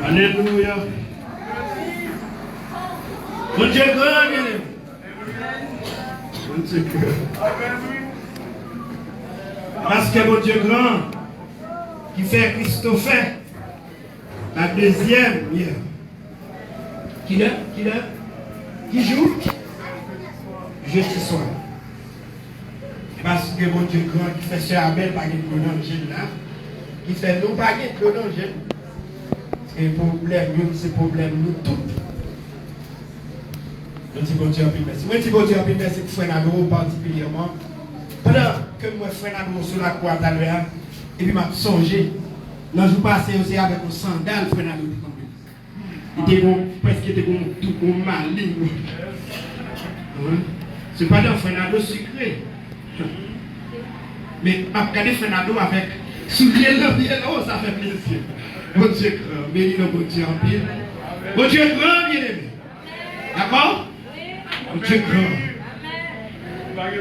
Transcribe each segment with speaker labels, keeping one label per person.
Speaker 1: Alléluia. Mon Dieu grand, bien-aimé. Mon Dieu grand. Parce que mon Dieu grand, qui fait Christophe, la deuxième hier. Qui joue jeudi soir. Parce que mon Dieu grand, qui fait ce Abel, pas de prolonger là, qui fait nous pas de prolonger. Et le problème, c'est le problème, nous tous. Je dis bon Dieu, merci. Moi, je dis bon Dieu, merci pour Frère Nado particulièrement. Pendant que moi, Frère Nado sur la croix à l'heure, et puis m'a songé, le jour passé aussi avec un sandal, Frère Nado. Il était presque tout maligne. Ce n'est pas un Frère Nado sucré. Mais m'a regardé Frère Nado avec soulier le ça fait plaisir. Bon Dieu grand, bénis le bon Dieu en pile. Bon Dieu grand, bien aimé. D'accord? Bon Dieu grand.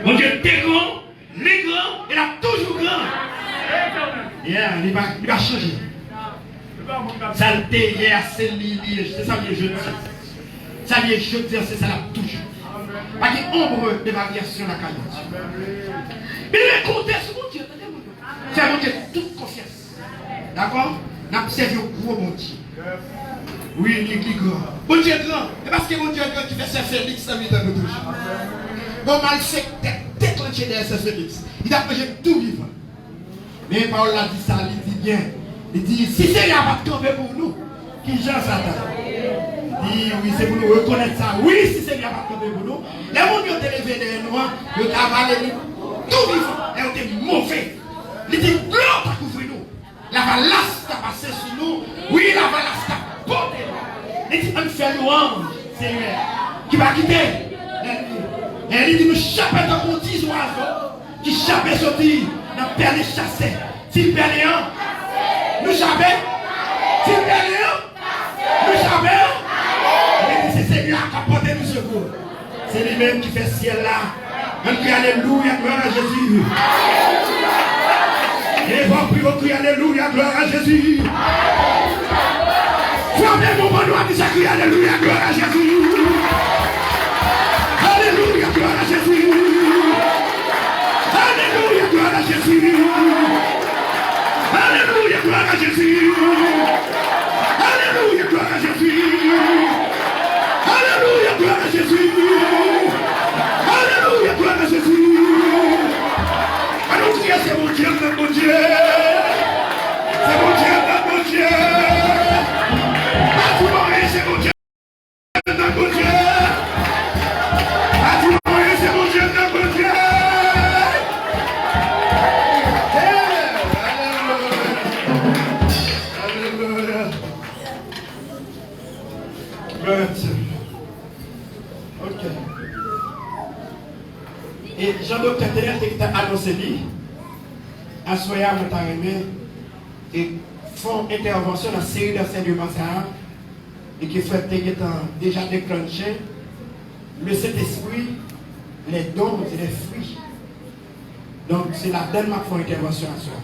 Speaker 1: Bon Dieu t'es grand, les grands, il a toujours grand. Yeah, il va changer. Saleté, hier, c'est ça que je dis. Ça vient je dis, c'est ça la touche. Pas de ombre de variation la caillou. Mais il compter sur mon Dieu. Faire mon Dieu toute confiance. D'accord? N'a servi au gros bon Dieu. Oui, il est grand. Bon Dieu grand. Et parce que mon Dieu grand qui fait Saint Félix dans notre touche. Bon mal c'est déclenché derrière Saint Félix. Il a fait tout vivre. Mais Paul a dit ça, il dit bien. Il dit, si c'est là, va tomber pour nous. Qui Jean Satan? Il dit, oui, c'est pour nous reconnaître ça. Oui, si c'est là, va tomber pour nous. Les gens qui ont élevé derrière nous, ils ont avalé tout vivant. Ils ont été mauvais. Il dit, l'eau t'a couvert nous. La valasse t'a passé sur nous. Oui, la valasse t'a porté. Il dit, on fait louange, Seigneur. Qui va quitter? Et il dit, nous chapons dans mon 10 oiseaux. Qui chapent sortir. Nous perdons les chassés. S'il perd les uns, nous savons. S'il perd les uns, nous savons. C'est Seigneur qui a porté nous secours. C'est lui-même qui fait ciel là. On crie Alléluia, gloire à Jésus. Et vous priez, on crie Alléluia, gloire à Jésus. Fermez mon bon doigt, dit crie Alléluia, gloire à Jésus. Alléluia, gloire à Jésus. Alléluia, gloire à Jésus. Alléluia, gloire à Jésus. Alléluia, gloire à Jésus. Alléluia, gloire à Jésus. Alléluia, gloire à Jésus. Allons crier, c'est mon Dieu, c'est mon Dieu. C'est mon Dieu, c'est mon Dieu. À tout moment, c'est mon Dieu, c'est mon Dieu. À tout moment, c'est mon Dieu, c'est mon Dieu. Ok. Et Jean-Docteur Teller qui a annoncé lui, à Soya Montarémé, et font intervention dans la série d'enseignements et qui fait déjà déclenché le Saint-Esprit, les dons et les fruits. Donc c'est la dernière fois intervention à Soya.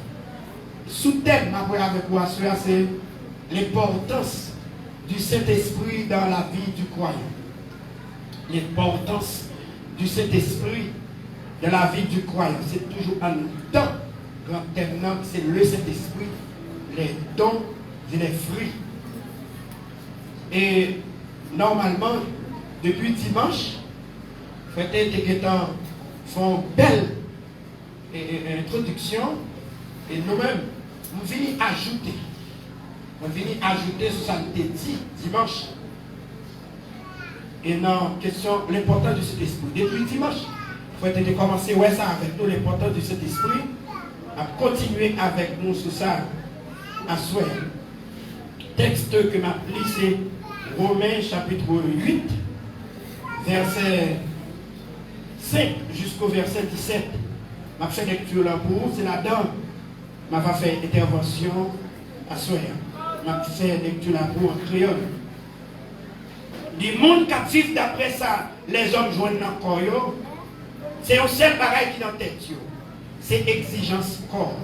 Speaker 1: Sous-thème avec vous à Soya, c'est l'importance du Saint-Esprit dans la vie du croyant. L'importance du Saint-Esprit dans la vie du croyant. C'est toujours un temps. Grand thème, c'est le Saint-Esprit, les dons et les fruits. Et normalement, depuis dimanche, frères et font belle introduction et nous-mêmes, nous venons ajouter. On vient ajouter ce que ça a été dit dimanche. Et non, question, l'importance du Saint-Esprit. Depuis dimanche, il faut commencer ouais, ça avec nous, l'importance du Saint-Esprit. À continuer avec nous sur ça, à souhait. Texte que m'a pris, c'est Romains chapitre 8, verset 5 jusqu'au verset 17. M'a fait lecture là pour vous, c'est là-dedans. M'a fait intervention à souhait. M'a fait lecture là pour en créole. Du monde qui vit d'après ça, les hommes joignent encore. C'est un seul bagage qui est dans la tête. C'est exigence corps.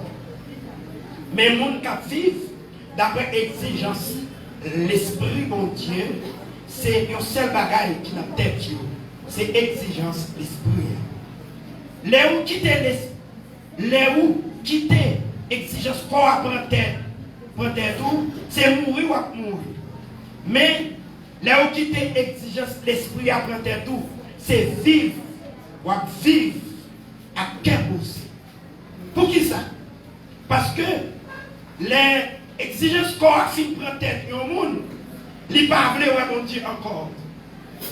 Speaker 1: Mais les gens qui vivent d'après exigence l'esprit bon Dieu, c'est un seul bagage qui n'a tête, c'est exigence l'esprit. Les où quitter exigence pour apprendre tout, c'est mourir ou mourir. Mais les où quitter exigence l'esprit apprendre tout, c'est vivre ou vivre à quel aussi. Pour qui ça? Parce que les exigences qu'on a fait prendre tête au monde, ils ne pas vouloir mon Dieu encore.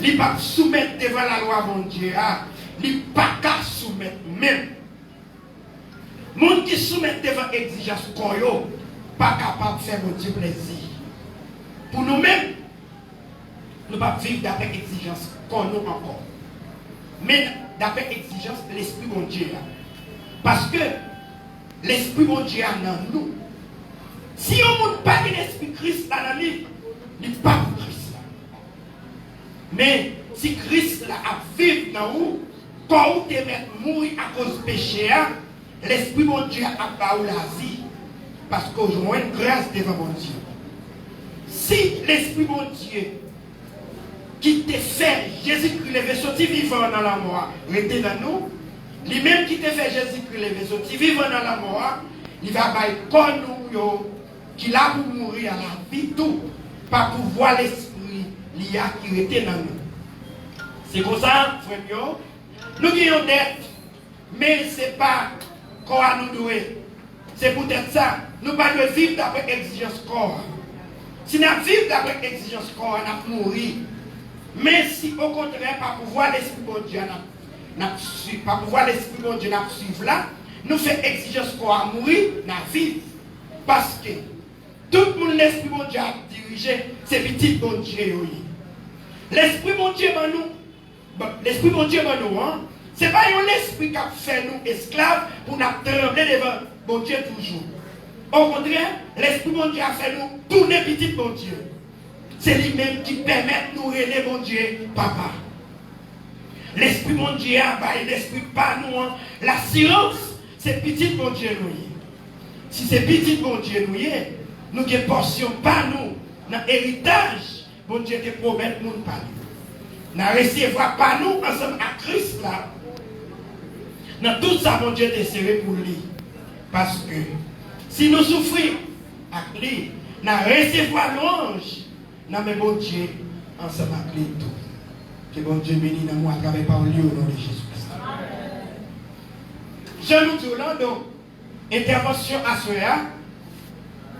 Speaker 1: Ils ne pas soumettre devant la loi mon Dieu. Ils ne pas soumettre même. Les gens qui soumettent devant l'exigence qu'on n'a pas capable de faire mon Dieu plaisir. Pour nous-mêmes, nous ne pas vivre d'après l'exigence qu'on a encore. Mais d'après l'exigence de l'Esprit mon Dieu. Parce que l'Esprit mon Dieu est dans nous. Si on ne pas l'Esprit Christ dans lui, il n'est pas pour Christ. Mais si Christ a vécu dans vous, quand vous te mettez mourir à cause du péché, l'Esprit mon Dieu a pas la vie. Parce que vous avez une grâce devant mon Dieu. Si l'Esprit mon Dieu qui te fait Jésus-Christ lever sorti vivant dans la mort, rester dans nous, lui-même qui te fait Jésus-Christ lever sorti vivant dans la mort, il va bailler comme nous, qu'il a pour mourir à la vie, tout, pas pour voir l'esprit qui était dans nous. C'est comme ça, frère, nous avons dette, mais ce n'est pas quoi nous doit. C'est peut-être ça, nous ne pouvons pas vivre d'après l'exigence corps. Si nous vivons d'après l'exigence corps, nous allons mourir. Mais si au contraire, pas pouvoir l'esprit de Dieu, pas pouvoir l'esprit de Dieu suivre là, nous faisons exigence corps à mourir, nous vivons. Parce que tout le monde, l'esprit de Dieu a dirigé, c'est petit bon Dieu. L'esprit de Dieu, l'esprit de Dieu, ce n'est pas l'esprit qui a fait nous esclaves pour nous trembler devant bon Dieu toujours. Au contraire, l'esprit de Dieu a fait nous tourner petit bon Dieu. C'est lui-même qui permet de nous relever bon Dieu, papa. L'esprit mon Dieu a l'esprit pas nous. La science, c'est petit bon Dieu nous. Si c'est petit bon Dieu nous avons portion pas nous. Dans l'héritage, bon Dieu te promet nous pas. Nous recevoir pas nous ensemble à Christ là. Dans tout ça, bon Dieu te serré pour lui. Parce que si nous souffrons avec lui, nous recevoir l'ange. Non mais bon Dieu, ensemble avec lui tout. Que bon Dieu bénisse dans moi à travers par lui au nom de Jésus-Christ. Je nous dis là, donc, intervention à cela,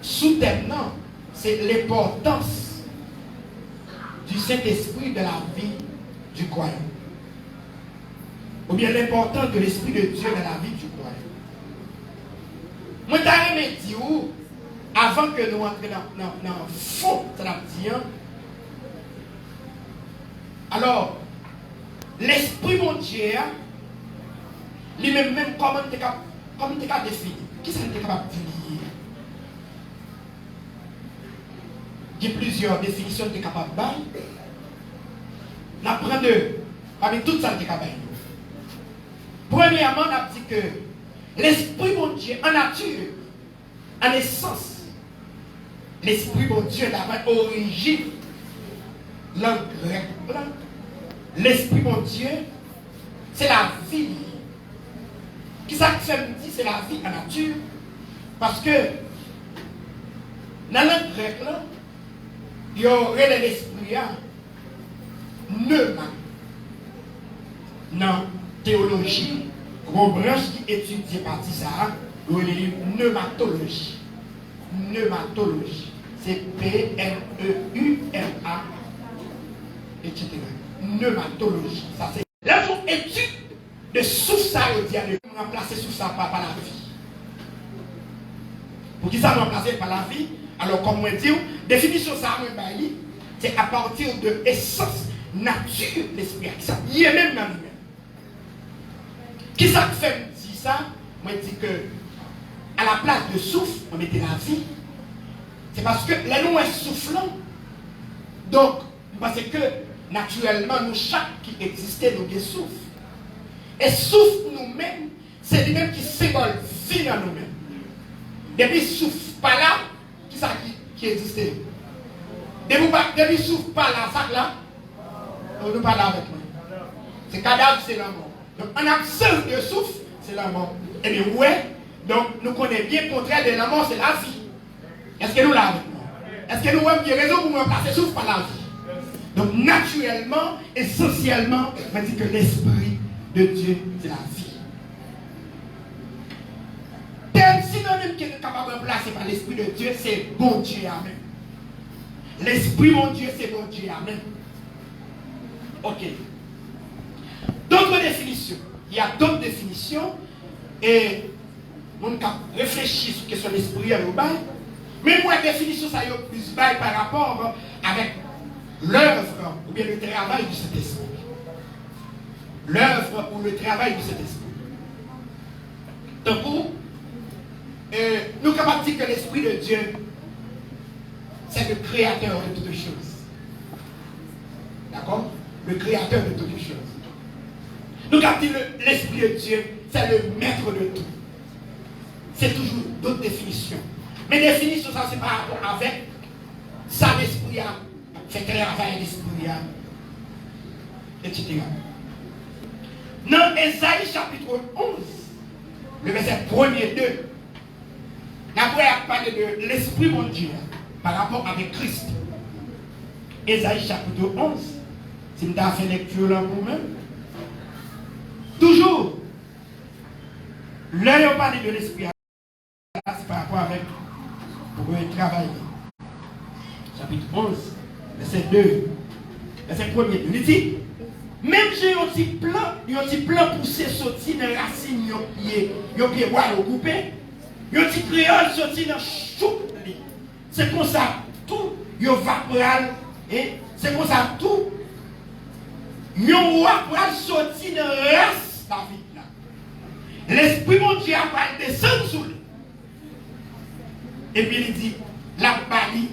Speaker 1: soudainement, c'est l'importance du Saint-Esprit de la vie du croyant. Ou bien l'importance de l'Esprit de Dieu dans la vie du croyant. Moi, je vais dire, avant que nous entrions dans le fond de la vie, alors, l'Esprit mon Dieu, lui-même, comment tu as défini? Qui ça tu es capable de définir? Il y a plusieurs définitions que tu es capable de faire. On apprend deux. Parmi toutes ça, tu es capable de faire. Premièrement, on a dit que l'Esprit mon Dieu, en nature, en essence, l'Esprit mon Dieu d'avant origine, langue grecque blanc. L'Esprit mon Dieu, c'est la vie. Qui ça que ça me dit, c'est la vie en nature. Parce que dans la langue grecque, il y aurait l'esprit pneuma. Dans théologie, une branche qui étudie partie ça, il y a pneumatologie. Pneumatologie. C'est P-N-E-U-M-A, etc. Pneumatologie. Ça, c'est la étude de sous ça, de remplacer sous ça par la vie. Pour qui ça remplacer par la vie? Alors, comme on dit, définition ça, c'est à partir de l'essence, nature de l'esprit. Il y a même dans lui-même. Qui ça fait dire ça? Moi, je dis que à la place de souffle, on mettait la vie. C'est parce que la nous est soufflant. Donc, parce que naturellement, nous, chaque qui existait, nous souffle. Et souffle nous-mêmes, c'est lui-même qui symbole vie dans nous-mêmes. Depuis souffle pas là, qui ça qui existait? Depuis ne souffle pas la sac là, on ne parle avec moi. C'est cadavre, c'est la mort. Donc en absence de souffle, c'est la mort. Et bien ouais, donc nous connaissons bien le contraire de la mort, c'est la vie. Est-ce que nous l'avons avec nous? Est-ce que nous avons bien raison pour remplacer souffle par la vie? Donc naturellement, essentiellement, on dit que l'esprit de Dieu, c'est la vie. Thème synonyme qui est capable de remplacer par l'esprit de Dieu, c'est bon Dieu, amen. L'esprit, mon Dieu, c'est bon Dieu, amen. Ok. D'autres définitions. Il y a d'autres définitions. Et on peut réfléchir sur la question de l'esprit à l'aubaine. Mais moi, la définition, ça y est plus bail par rapport avec l'œuvre ou bien le travail de cet esprit. L'œuvre ou le travail de cet esprit. Donc, nous sommes capables de dire que l'esprit de Dieu, c'est le créateur de toutes choses. D'accord? Le créateur de toutes choses. Nous avons dit que l'esprit de Dieu, c'est le maître de tout. C'est toujours d'autres définitions. Mais définition, ça c'est par rapport avec ça l'esprit a fait travail l'esprit a, etc. Dans Ésaïe chapitre 11, le verset 1er 2, après à parler de l'esprit mon Dieu par rapport avec Christ. Ésaïe chapitre 11, si vous avez fait lecture là pour vous-même. Toujours, là on parle de l'esprit, c'est par rapport avec pour le travail. Chapitre 11, verset 2, verset 1er 2. Il dit, même j'ai un petit plan poussé sorti dans la racine, yon pied bois coupé, yon petit créole sorti dans choup. C'est comme ça, tout, yon vaporal, et c'est comme ça, tout, yon vaporal sorti dans la race David là. L'esprit mon Dieu a pas descendu sous lui. Et puis il dit, la bali,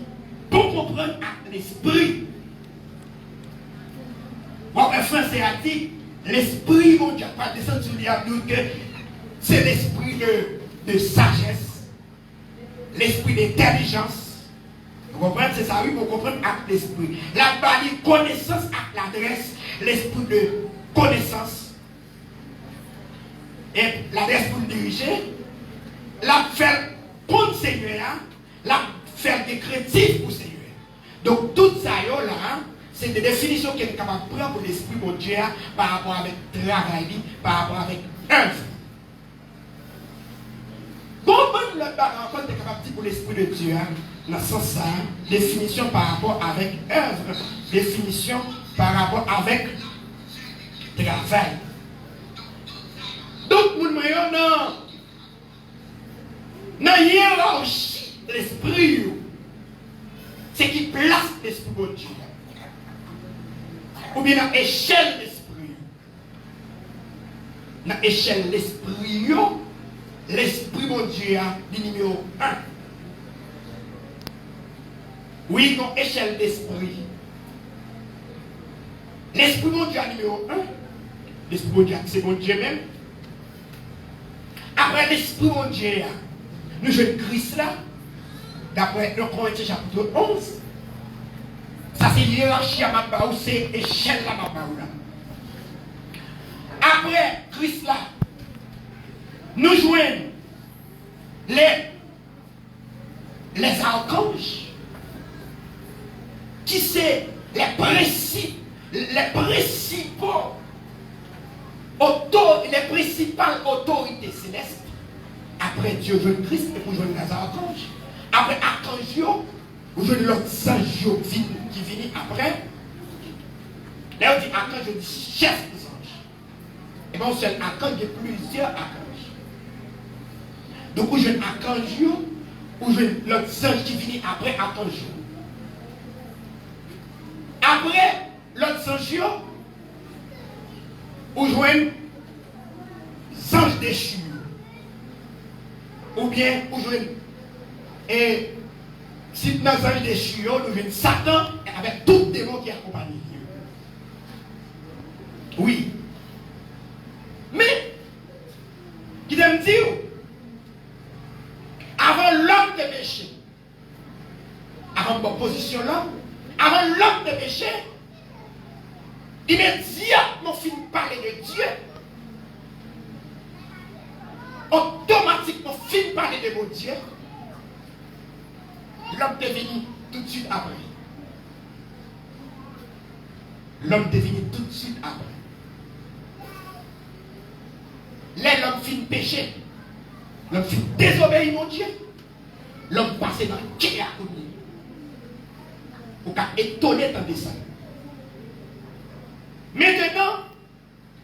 Speaker 1: pour comprendre à l'esprit. Bon, le français a dit, l'esprit, mon Dieu, pas descendre sur lui, que c'est l'esprit de sagesse, l'esprit d'intelligence. Vous comprenez, c'est ça, oui, vous comprenez avec l'esprit. La bali, connaissance avec l'adresse, l'esprit de connaissance. Et l'adresse pour le diriger, la faire contre Seigneur, la faire des créatifs pour Seigneur. Donc, tout ça, là, c'est des définitions qu'il est capable de prendre pour l'esprit de Dieu par rapport avec travail, par rapport avec œuvre. Comment le parent est capable de dire pour l'esprit de Dieu, dans ce sens, définition par rapport avec œuvre, définition par rapport avec travail. Donc, nous voyons dans la hiérarchie de l'esprit, c'est qui place l'esprit de Dieu. Ou bien dans l'échelle de l'esprit. Dans l'échelle de l'esprit, l'esprit de Dieu est numéro 1. Oui, dans l'échelle d'esprit. L'esprit de Dieu est numéro 1. L'esprit de Dieu, c'est mon Dieu même. Après l'esprit de Dieu, nous jouons Christ là. D'après le Corinthiens chapitre 11. Ça c'est hiérarchie à ma baou, c'est échelle à ma baou là. Après Christ là, nous jouons les archanges, qui c'est les principales autorités célestes. Après Dieu veut Christ et pour jouer les archanges. Après archange, vous jouez l'autre ange qui vient après. Là on dit archange, on dit chef des anges. Et bien on seul archange, il y a plusieurs archanges. Donc vous jouez archange, vous jouez l'autre ange qui vient après archange. Après l'autre ange, vous jouez ange déchu. Ou bien vous jouez et si dans les anges déchus, nous avons Satan avec tout démon qui accompagne. Oui. Mais, qui me dire, avant l'homme de péché, avant ma position là, Avant l'homme de péché, immédiatement fin parler de Dieu. Automatiquement fin parler de mon Dieu. L'homme devient tout de suite après. L'homme devient tout de suite après. Là, l'homme fin péché. L'homme fin désobéir mon Dieu. L'homme passe dans le quai à côté. Ou qu'à étonner tant de ça. Maintenant,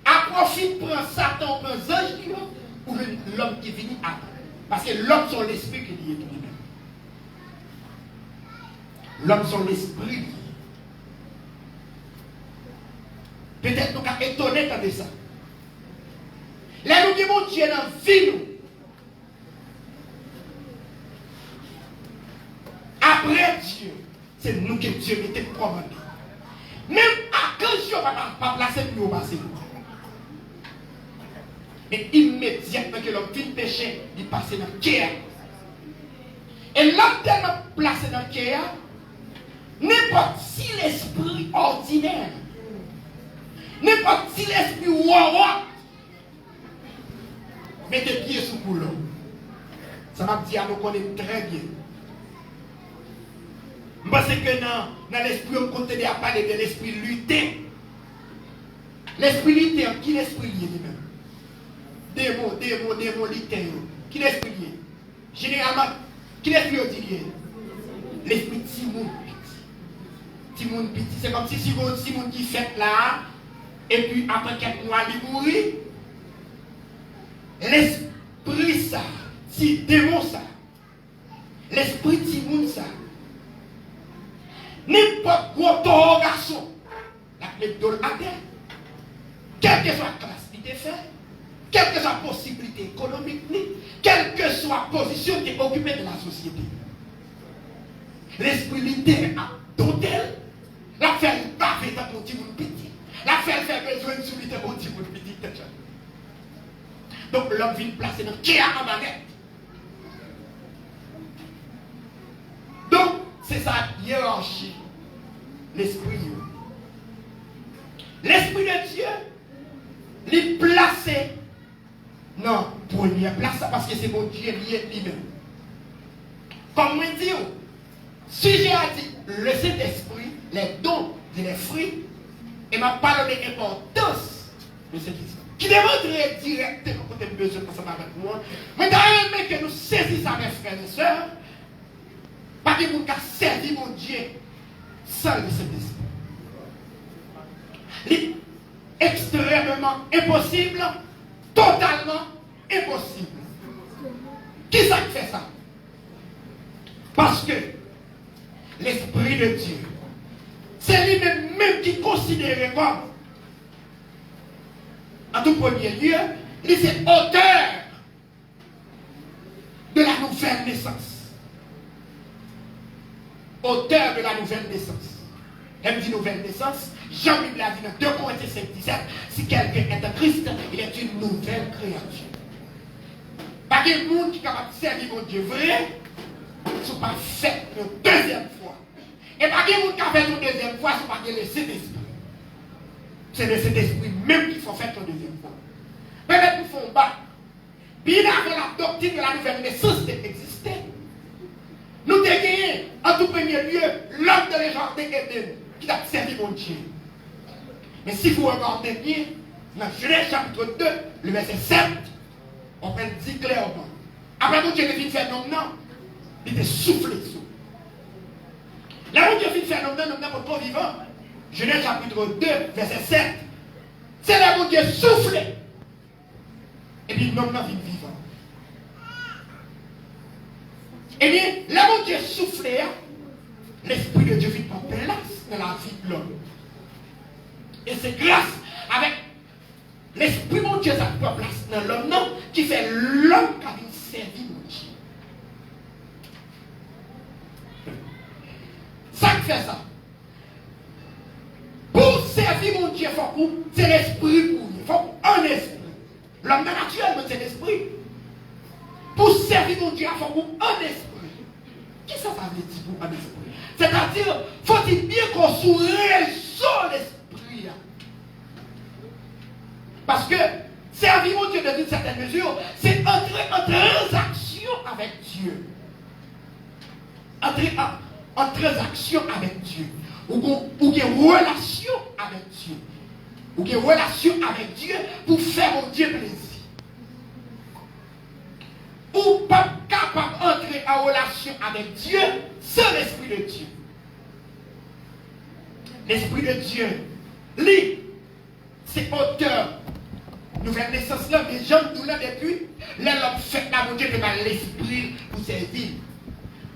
Speaker 1: à profit prend Satan, prend ange ou l'homme qui vient après. Parce que l'homme sont l'esprit qui dit tout lui-même. L'homme sont l'esprit. Peut-être nous qu'à étonner tant de ça. Là, nous disons Dieu dans la vie nous. Après Dieu, c'est nous que Dieu mettait commandé. Même à quand Dieu ne va pas placer pour nous passer. Mais immédiatement que l'homme finit péché, il passe dans le cœur. Et l'homme tellement placé dans le cœur, n'importe si l'esprit ordinaire, n'importe si l'esprit wawa, mettez pied sous coulon. Ça m'a dit à nous connaître très bien. Parce que dans l'esprit, on continue à parler de l'esprit lutin. L'esprit lutin, qui l'esprit lié lui-même? Démon, lutin. Qui l'esprit lié? Généralement, qui l'esprit lié? L'esprit Timon petit. Timon petit. C'est comme si Timon qui fait là, et puis après quelques mois, il mourit. L'esprit ça, si démon ça, l'esprit Timon ça. N'importe quoi, ton garçon, la méthode à terre, quelle que soit la classe qui te fait, quelle que soit la possibilité économique, quelle que soit la position qui est occupée de la société. L'esprit littéraire a d'hôtel, la fait baver dans mon petit monde petit, la fait besoin de soulever mon petit monde petit. Donc l'homme vient placer dans qui a en baguette. Donc, c'est sa hiérarchie. L'esprit. L'esprit de Dieu, il placé non, première place parce que c'est mon Dieu lié lui-même. Comme moi dis, si j'ai dit le Saint-Esprit, les dons et les fruits, et m'a parlé de l'importance de cet esprit. Qui démontrait directement quand tu as besoin de passer avec moi. Mais dans un que nous saisissons mes frères et sœurs, pas que nous avons servi mon Dieu sans le Saint-Esprit. C'est extrêmement impossible, totalement impossible. Qui ça fait ça? Parce que l'Esprit de Dieu, c'est lui-même même qui considère comme, en tout premier lieu, il est auteur de la nouvelle naissance. Auteur de la nouvelle naissance. Elle dit nouvelle naissance. Jean-Bible a dit dans 2 Corinthiens 5, 17, si quelqu'un est en Christ, il est une nouvelle créature. Pas de monde qui est capable de servir mon Dieu vrai, ce n'est pas fait une deuxième fois. Et pas de monde qui a fait une deuxième fois, ce n'est pas de le Saint-Esprit. C'est le Saint-Esprit même qu'il faut faire une deuxième fois. Peut-être nous font bas. Puis avant la doctrine de la nouvelle naissance d'exister. Nous avons gagné, en tout premier lieu, l'homme de l'Égypte d'Éden, qui a servi mon Dieu. Mais si vous regardez bien, dans Genèse chapitre 2, le verset 7, on peut le dire clairement. Après mon Dieu vient faire nom, il était soufflé sur. Là où Dieu vient faire nom, pour le corps vivant, Genèse chapitre 2, verset 7, c'est là où Dieu soufflé. Et puis nom vient vivant. Eh bien, là où Dieu soufflé, l'Esprit de Dieu vient prendre place dans la vie de l'homme. Et c'est grâce avec l'Esprit de Dieu ça prend place dans l'homme, non, qui fait l'homme qui a servi mon Dieu. Ça qui fait ça. Pour servir mon Dieu, il faut c'est l'Esprit pour lui. Il faut un esprit. L'homme naturel, c'est l'Esprit. Pour servir mon Dieu, il faut un esprit. Qu'est-ce que ça veut dire pour un esprit? C'est-à-dire, faut-il bien qu'on sous raison l'esprit. Parce que servir mon Dieu dans une certaine mesure, c'est entrer en transaction avec Dieu. Entrer en transaction avec Dieu. Ou une relation avec Dieu. Ou une relation avec Dieu pour faire mon Dieu plaisir. Ou pas capable d'entrer en relation avec Dieu sans l'Esprit de Dieu. L'Esprit de Dieu, lui, c'est auteur. Nouvelle naissance là, les gens nous l'ont depuis, l'homme fait la mon Dieu de l'Esprit pour servir.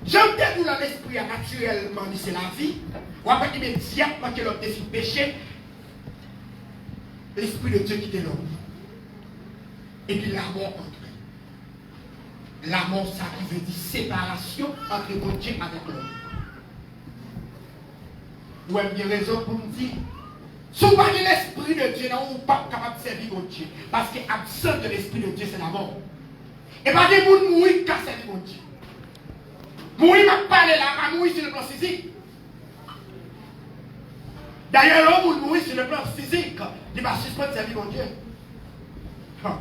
Speaker 1: J'aime nous l'esprit naturellement, c'est la vie. Ou après immédiatement que l'homme décide péché, l'Esprit de Dieu quitte l'homme. Et puis la mort entre. La mort, ça qui veut dire séparation entre mon Dieu avec l'homme. Vous avez bien raison pour me dire, si vous parlez de l'Esprit de Dieu, vous n'êtes pas capable de servir mon Dieu. Parce que l'absence de l'Esprit de Dieu, c'est la mort. Et pas des gens mourir qui servir mon Dieu. Mourir, je ne parle là, pas mourir sur le plan physique. D'ailleurs, l'homme mourir sur le plan physique, il va suspendre servir mon Dieu. Non,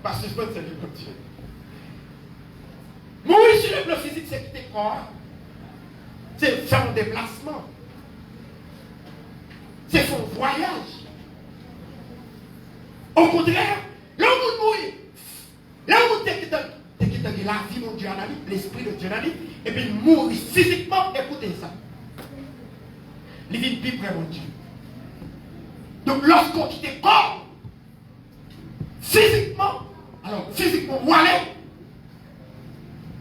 Speaker 1: pas suspendre servir mon Dieu. Mourir sur le plan physique, c'est quitter corps. C'est faire un déplacement. C'est son voyage. Au contraire, l'homme mourir. L'homme qui la vie, mon Dieu, l'esprit de Dieu, et puis mourir physiquement, écoutez ça. Il vit plus près, mon Dieu. Donc, lorsqu'on quitte le corps, physiquement, alors, physiquement, où aller?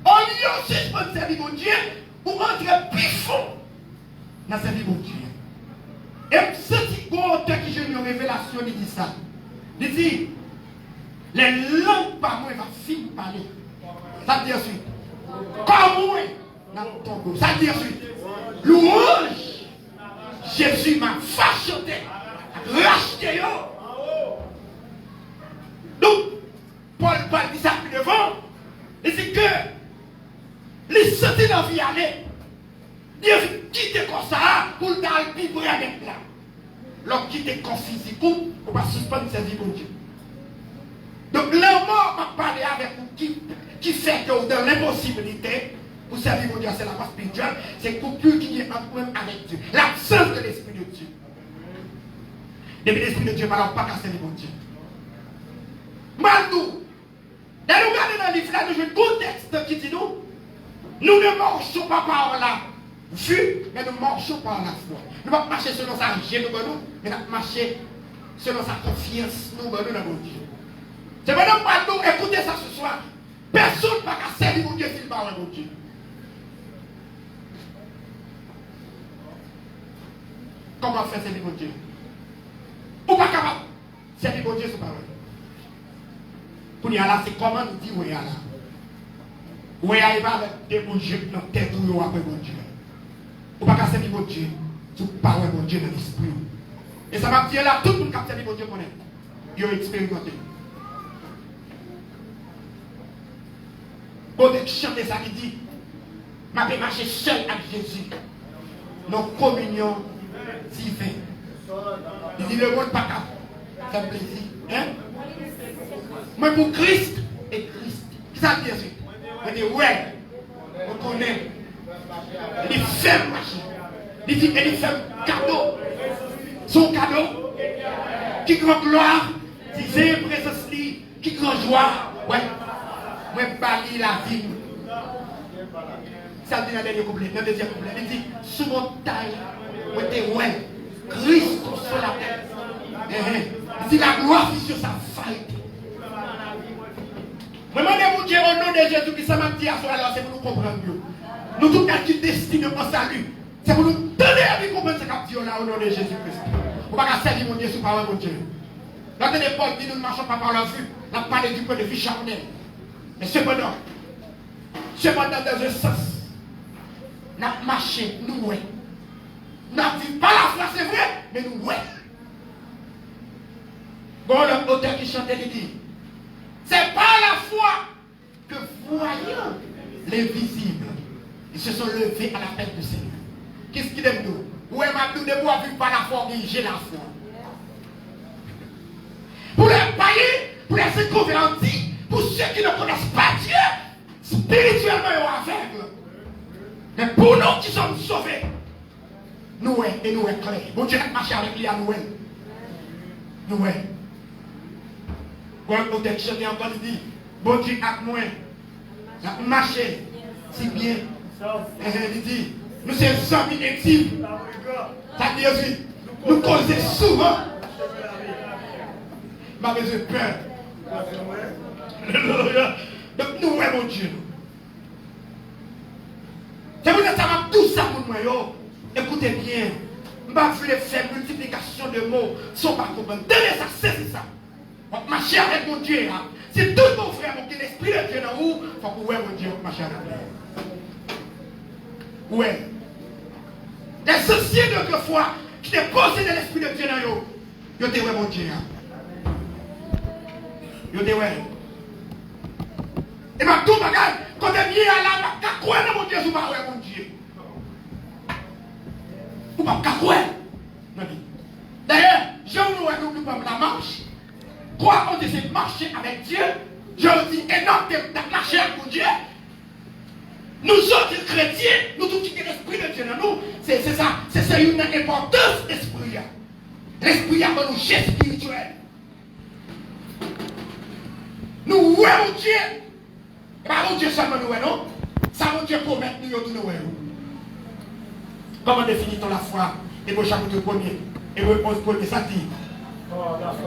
Speaker 1: On y a aussi de servir mon Dieu pour entrer plus fond dans sa vie, mon Dieu. Et ce petit auteur qui j'ai une révélation, il dit ça. Il dit, les langues par moi vont finir par parler. Ça veut dire ensuite, comme moi, dans ton dos. Ça veut dire ensuite, louange, Jésus m'a fachoté, racheté. Donc, Paul dit ça plus devant. Il dit que les sentis dans la vie aller. Dieu quitte comme ça pour le vibrer avec là. L'homme quitte comme physique pour pas suspendre sa vie, mon Dieu. Donc, le mort m'a parlé avec vous qui fait que dans l'impossibilité, pour servir mon Dieu, c'est la voie spirituelle, c'est pour plus qu'il y ait un problème avec Dieu. L'absence de l'Esprit de Dieu. Depuis l'Esprit de Dieu, alors pas qu'à servir mon Dieu. Malgré nous regardons dans le livre là, nous avons un contexte qui dit nous ne marchons pas par la vue, mais nous marchons par la foi. Nous ne pouvons pas marcher selon sa vie, mais nous marcher selon sa confiance, nous dans mon Dieu. C'est maintenant pour nous écouter ça ce soir. Personne ne va servir mon Dieu s'il parle à mon Dieu. Comment faire servir mon Dieu? Ou pas capable servir mon Dieu sous parole. Pour y aller, c'est comment nous dire où y aller. Où y aller, il va déboucher dans la tête ou après mon Dieu. Ou pas servir mon Dieu sous parole mon Dieu dans l'esprit. Et ça va dire là, tout le monde qui servir mon Dieu connaît. Il a expérimenté. Bon, chanter ça qui dit, je vais marcher seul avec Jésus. Nos communions divines. Il dit, le monde pas capable. Ça me plaisir. Hein? Mais pour Christ et Christ. Qui ça veut dire? Il dit, ouais, on connaît. Il fait marcher. Il dit, il fait cadeau. Son cadeau. Qui grand gloire. Disait présence, qui grand joie. Ouais. Moi, je la vie. Ça dit dans le dernier couplet, dans le deuxième couplet. Il dit, sous mon taille, moi, t'es ouais, Christ sur la tête. Il dit, la gloire sur sa faille. Moi, je demande Dieu au nom de Jésus qui m'a dit à ce moment-là, c'est pour nous comprendre mieux. Nous tous qui destinés au salut. C'est pour nous donner à nous comprendre ce qu'a dit là au nom de Jésus-Christ. On va pas servir mon Dieu sous parole mon Dieu. Dans l'époque, nous ne marchons pas par la vue. On a parlé du point de vue charnel. Mais cependant, dans un sens, nous avons marché, nous, ouais. Nous n'avons pas la foi, c'est vrai, mais nous, ouais. Bon, l'auteur qui chantait, il dit, c'est pas la foi que voyant les visibles, ils se sont levés à la tête du Seigneur. Qu'est-ce qu'il aime nous? Ouais, m'a dit de moi, vu par la foi, j'ai la foi. Pour les païens, pour les inconvertis, pour ceux qui ne connaissent pas Dieu, spirituellement, ils sont aveugles. Mais pour nous qui sommes sauvés, nous et nous est clair. Bon Dieu a marché avec lui à nous. Nous est. Quand on t'a chanté encore, il dit, bon Dieu a moi. Il a marché. Si bien. Il dit, nous sommes amis intimes. Ça dit aussi, nous causons souvent. Ma besoin de peur. Donc nous, mon Dieu. C'est pour ça que tout ça pour moi. Écoutez bien. Je ne vais pas faire multiplication de mots. Sans pas comprendre. Donnez ça, c'est ça. Marcher avec mon Dieu. C'est tout mon frère, mon l'esprit de Dieu dans vous. Il faut que vous voyez mon Dieu marcher avec vous. Ouais. Les sorciers d'autrefois qui étaient posés dans l'esprit de Dieu dans vous. Ils étaient mon Dieu. Ils étaient et ma tout bagage, quand on est mis à la quoi dans mon Dieu, je ne pas mon Dieu. Ou pas quoi. D'ailleurs, je vous dis la marche. Quoi on essaie de marcher avec Dieu, je vous dis énorme de marcher avec mon Dieu. Nous autres chrétiens, nous tous qui avons l'esprit de Dieu dans nous, c'est ça, c'est une importance d'esprit. L'esprit a un geste spirituel. Nous voyons Dieu. Pas mon Dieu seulement nous, non? Ça, mon Dieu promet nous tout nous. Comment définit-on la foi? Hébreux chapitre 1er. Hébreux 11 1er, ça dit.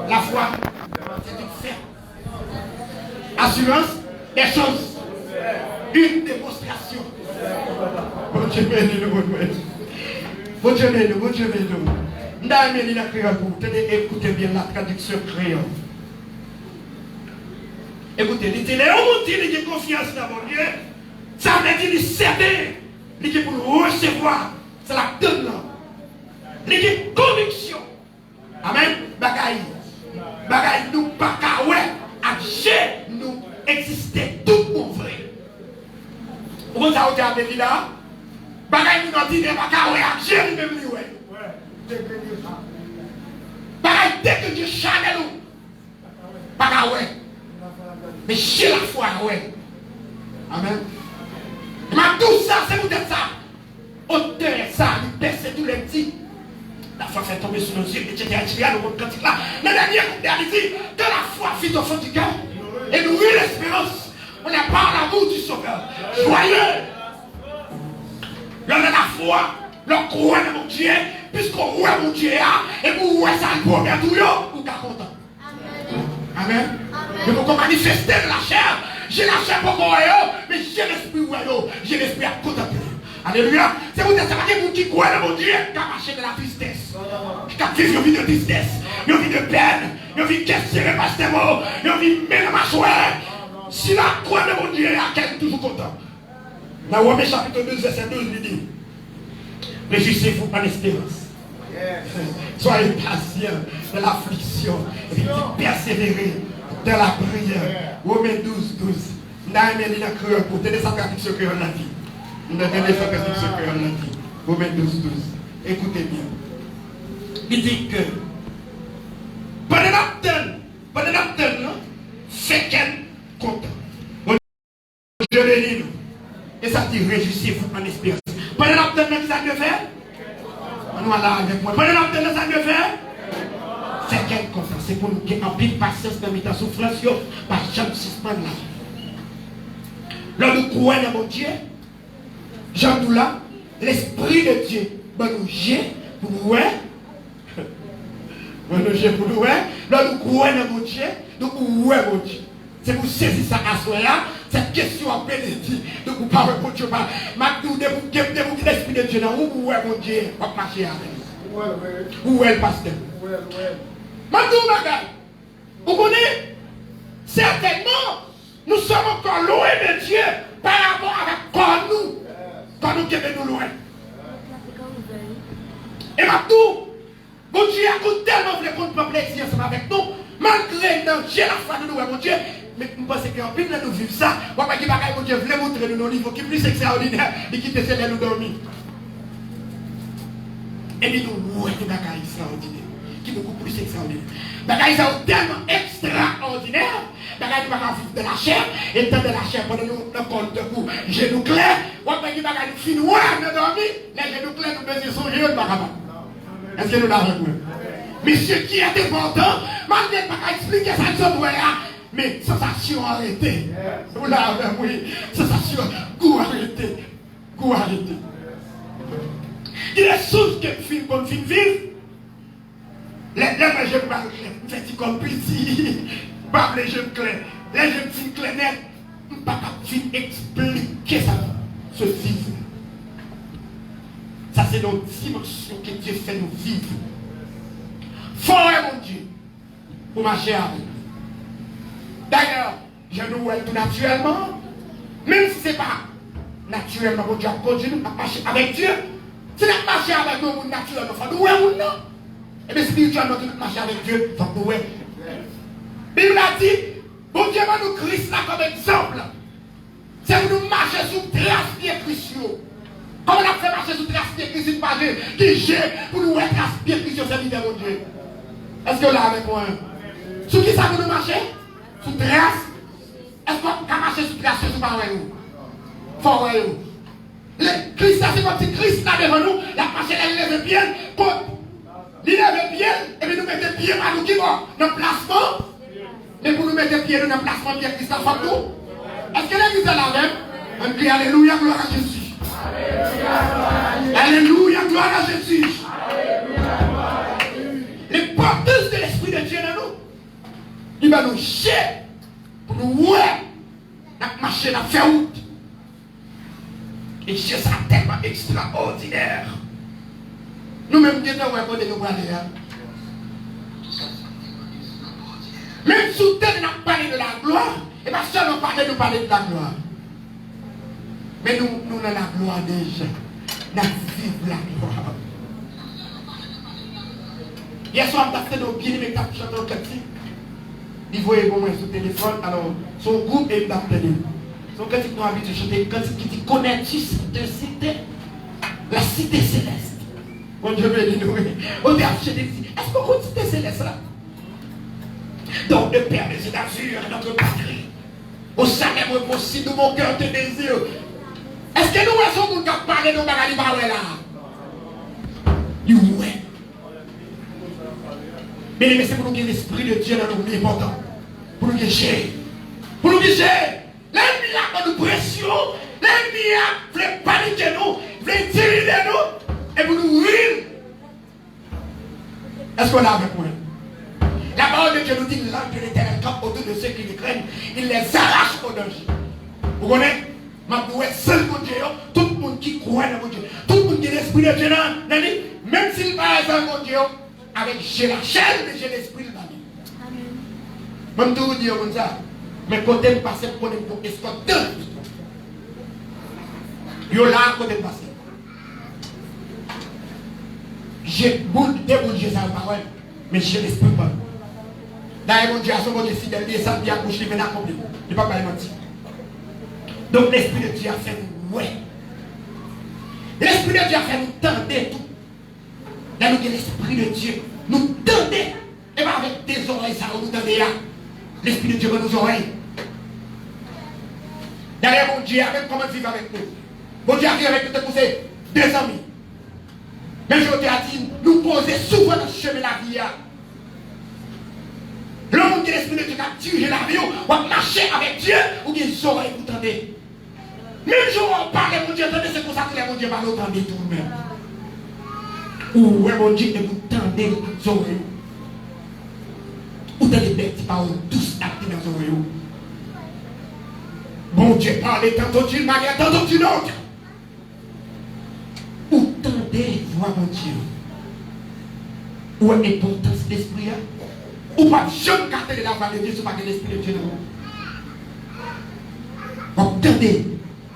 Speaker 1: La foi, c'est une ferme assurance des choses. Une démonstration. Bon Dieu béni nous, bon Dieu béni nous, bon Dieu béni nous. N'aimez la créole pour vous. Tenez, écoutez bien la traduction créole. Écoutez, il dit, les hommes qui ont confiance dans mon Dieu, ça veut dire qu'il céder, il pour nous recevoir, c'est la donne là. Il dit conviction. Amen. Bagaille nous pas qu'à ouais, à nous exister tout pour vrai. Vous avez entendu là? Bagaille nous n'ont dit pas qu'à ouais, à nous même ouais. Bagaille dès que Dieu chante nous, pas qu'à ouais. Mais chez la foi, ouais. Amen. Mais tout ça, c'est vous êtes ça. Auteur, ça, il perce tous les petits. La foi fait tomber sur nos yeux, etc. Nous cantique là. La dernière il dit que la foi vit au fond du cœur et nourrit l'espérance. On est par l'amour du Sauveur. Joyeux. L'on a la foi, l'on croit dans mon Dieu, puisqu'on croit mon Dieu, et vous voyez ça, le premier tout, vous êtes content. Amen. Mais pour manifester la chair, j'ai la chair pour moi, mais j'ai l'esprit royaux, j'ai l'esprit à contempler. Alléluia. C'est vous dire, ça va dire vous qui croyez dans mon Dieu, qui a marché de la tristesse, qui a vécu une vie de tristesse, une vie de peine, une vie qui est serrée par ces mots, une vie mêlée ma soirée. Si la croix de mon Dieu, à quel toujours content. Dans Romains chapitre 2, verset 12, il dit, réjouissez-vous en espérance. Soyez patients de l'affliction et persévérez dans la prière. Romains 12, 12. N'aimez la créole pour tenir sa traduction créole la vie. Nous avons donné sa traduction créole la vie. Romains 12, 12. Écoutez bien. Il dit que pendant la donne, c'est qu'elle content. Je le lis. Et ça dit réjouissez-vous en espérance. Pendant la donne, ça devait faire. Nous allons avec moi. Pendant la donne, ça devait faire. C'est quelle confiance. C'est pour nous qui en pile patience dans mes souffrance. Pas jamais suspendre la vie. Là, nous croyons dans mon Dieu. Jean nous là, l'esprit de Dieu. Ben nous j'ai pour nous. Ben nous j'ai pour nous. Là, nous croyons dans mon Dieu. Nous croyons mon Dieu. C'est pour saisir ça à soi là. Cette question a bénédit. Donc, vous parlez pour Dieu. Maintenant, vous l'esprit de Dieu. Où est mon Dieu? On va marcher avec. Où est le pasteur? Maintenant, vous connaissez? Certainement, nous sommes encore loin de Dieu par rapport avec quand nous devons nous loin. Et maintenant, mon Dieu a tellement voulu qu'on peut plaisir avec nous, malgré que j'ai la foi de nous, mon Dieu. Mais je pense qu'en plus de nous vivre ça, on va dire que mon Dieu voulait montrer nos niveaux qui est plus extraordinaire et qui te fait nous dormir. Et puis nous, ouais, des bagages extraordinaires. Qui est beaucoup plus extraordinaire. Bagages sont tellement extraordinaires. Bagages qui vont vivre de la chair. Et tant de la chair, pendant nous, nous compte de vous, genoux clairs. On va dire bagages qui finissent, ouais, nous dormir. Les genoux clairs, nous besoin songer, nous ne pas. Est-ce que nous l'avons vu? Mais ce qui est important, malgré ne pas expliquer ça, nous sommes là. Mais sensation arrêtée. Vous l'avez, oui. Sensation, goût arrêté. Goût arrêté. Il est source que film comme film vive. Les jeunes parlent, c'est comme petit. Pas les jeunes clairs. Les jeunes filles clairs net. Pas capable expliquer ça. Ce vivre. Ça, c'est notre dimension que Dieu fait nous vivre. Fort est mon Dieu. Pour marcher avec. D'ailleurs, je nous vois tout naturellement. Même si ce n'est pas naturellement, mon Dieu a continué à marcher avec Dieu. Si nous marchons avec nous, naturellement, il faut nous voir ou non. Et bien spirituellement, nous marchons avec Dieu, il faut nous voir. La Bible a dit, bon Dieu va nous Christ là comme exemple. C'est pour nous marcher sous trace de Christ. Comment on a fait marcher sous trace de Christ, une page qui j'ai pour nous voir trace de Christ, c'est l'idée de mon Dieu. Est-ce que là avec moi? Sous qui ça pour nous marcher? Sous trace? Est-ce qu'on peut marcher sous trace sous pas où? Faut voir où? Christ, c'est comme si Christ là devant nous, la marche elle lève bien, il lève bien, et puis nous mettons pied par nous qui va dans le placement. Mais pour nous mettre pied dans le placement, bien Christ en nous. Est-ce que l'église est là même? On dit Alléluia, gloire à Jésus. Alléluia, gloire à Jésus. L'importance de l'Esprit de Dieu dans nous, il va nous chercher pour nous voir, nous marcher dans la faire route. Et c'est ça tellement extraordinaire. Nous-mêmes, nous avons côté nous parler. Même sous terre, nous parlons de la gloire. Et pas seulement nous parler de la gloire. Mais nous avons la gloire déjà. Nous vivons la gloire. Hier soir, nous avons fait nos bien-aimés qui ont chanté au cantique. Ils voyaient pour moi sur le téléphone. Alors, son groupe est appelé. Son cantique nous a habitué à chanter un cantique qui dit connais-tu cette cité? La cité céleste. Bon Dieu me dit nous. On dit est-ce qu'on connaît cité céleste là? Donc le Père des États-Unis, notre patrie. Au salaire possible de mon cœur te désire. Est-ce que nous sommes pour parler de nos bagages là? Ouais. Mais c'est pour nous que l'Esprit de Dieu dans nous est important. Pour nous guérir. Pour nous guérir. L'ennemi a de pression. L'ennemi a fait paniquer nous. Veut tirer nous. Et pour nous rire. Est-ce qu'on a avec moi? La parole de Dieu nous dit que l'ange de l'Éternel campe autour de ceux qui les craignent. Il les arrache au danger. Vous connaissez? Je suis seul mon Dieu. Tout le monde qui croit dans mon Dieu. Tout le monde qui a l'Esprit de Dieu. Même s'il va être mon Dieu. Avec j'ai la chair, mais j'ai l'Esprit de Dieu. Même tout vous dire comme ça. Mais quand elle passe, pour escorter. Yo là, quand elle passe. J'ai déboulé ça parole, mais j'ai l'Esprit de Dieu. D'ailleurs, mon Dieu a son bon fidèle, il est sans bien coucher, il m'a accompli. Il ne pas mentir. Donc, l'Esprit de Dieu a fait nous, ouais. L'Esprit de Dieu a fait nous tendre tout. Là, nous avons l'Esprit de Dieu. Nous tendons. Et bien, avec des oreilles, ça nous tendons là. L'Esprit de Dieu va nos oreilles. D'ailleurs, mon Dieu a même comment vivre avec nous. Mon Dieu a vécu avec nous, c'est des amis. Mais je te dis, nous poser souvent dans ce chemin de la vie. L'homme qui est l'Esprit de Dieu qui a dirigé la vie, on va marcher avec Dieu, ou bien les oreilles, vous tendez. Même si on parle, mon Dieu, attendez, c'est pour ça que mon Dieu va nous tendre tout le même. Ou mon Dieu, et vous tendez les oreilles. Ou tendez des petits paroles douces actives dans les oreilles. Mon Dieu parle, tantôt d'une manière, tantôt d'une autre. Ou tendez, voir mon Dieu. Ou l'importance de l'esprit. Ou pas jeune carte de la voix de Dieu, ce n'est pas que l'Esprit de Dieu. Entendez,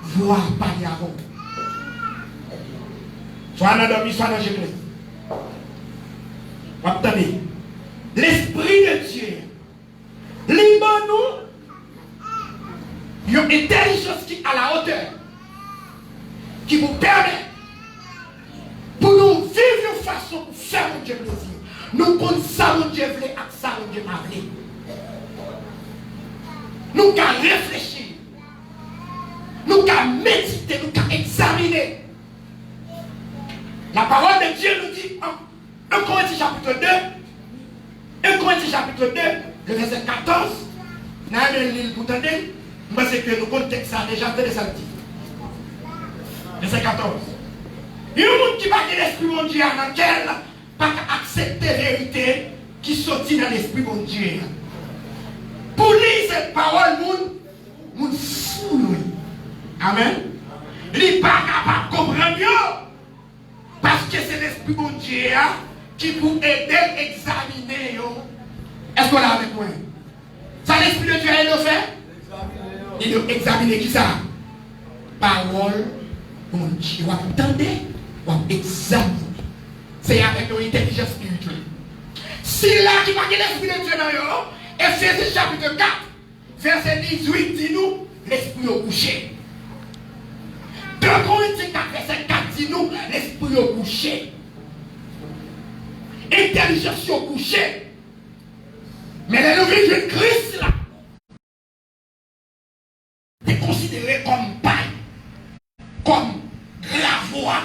Speaker 1: voir parler avant. Soit dans dormi, soit dans le secret. Entendez, l'Esprit de Dieu, libre-nous, il y a une intelligence qui est à la hauteur, qui vous permet, pour nous vivre une façon Nous comptons ça, mon Dieu voulait, et ça, mon Dieu m'a voulu. Nous avons réfléchi. Nous avons médité, nous avons examiné. La parole de Dieu nous dit en 1 Corinthiens chapitre 2, 1 Corinthiens chapitre 2, le verset 14, nous avons lu pour entendre, mais c'est que nous contexte ça déjà de ça dit. Verset 14. Il y a un monde qui va dire l'esprit de Dieu dans lequel pas accepter la vérité qui sortit dans l'esprit de Dieu. Pour lire cette parole, moun fou. Amen. Il n'est pas capable de comprendre. Parce que c'est l'esprit de Dieu qui peut aider à examiner. Est-ce qu'on l'a avec moi? Ça, l'esprit de Dieu, il le fait? Il doit examiner qui ça? Parole, mon Dieu. Vous entendez? Vous examiner. C'est avec une intelligence spirituelle. Si là, qui va l'esprit de Dieu dans eux, Ephésiens chapitre 4, verset 18, dit-nous, l'esprit est couché. 2 Corinthiens 4, verset 4, dit-nous, l'esprit est couché. Intelligence est couché. Mais les nouvelles de Christ, là, est considéré comme paille, comme gravois,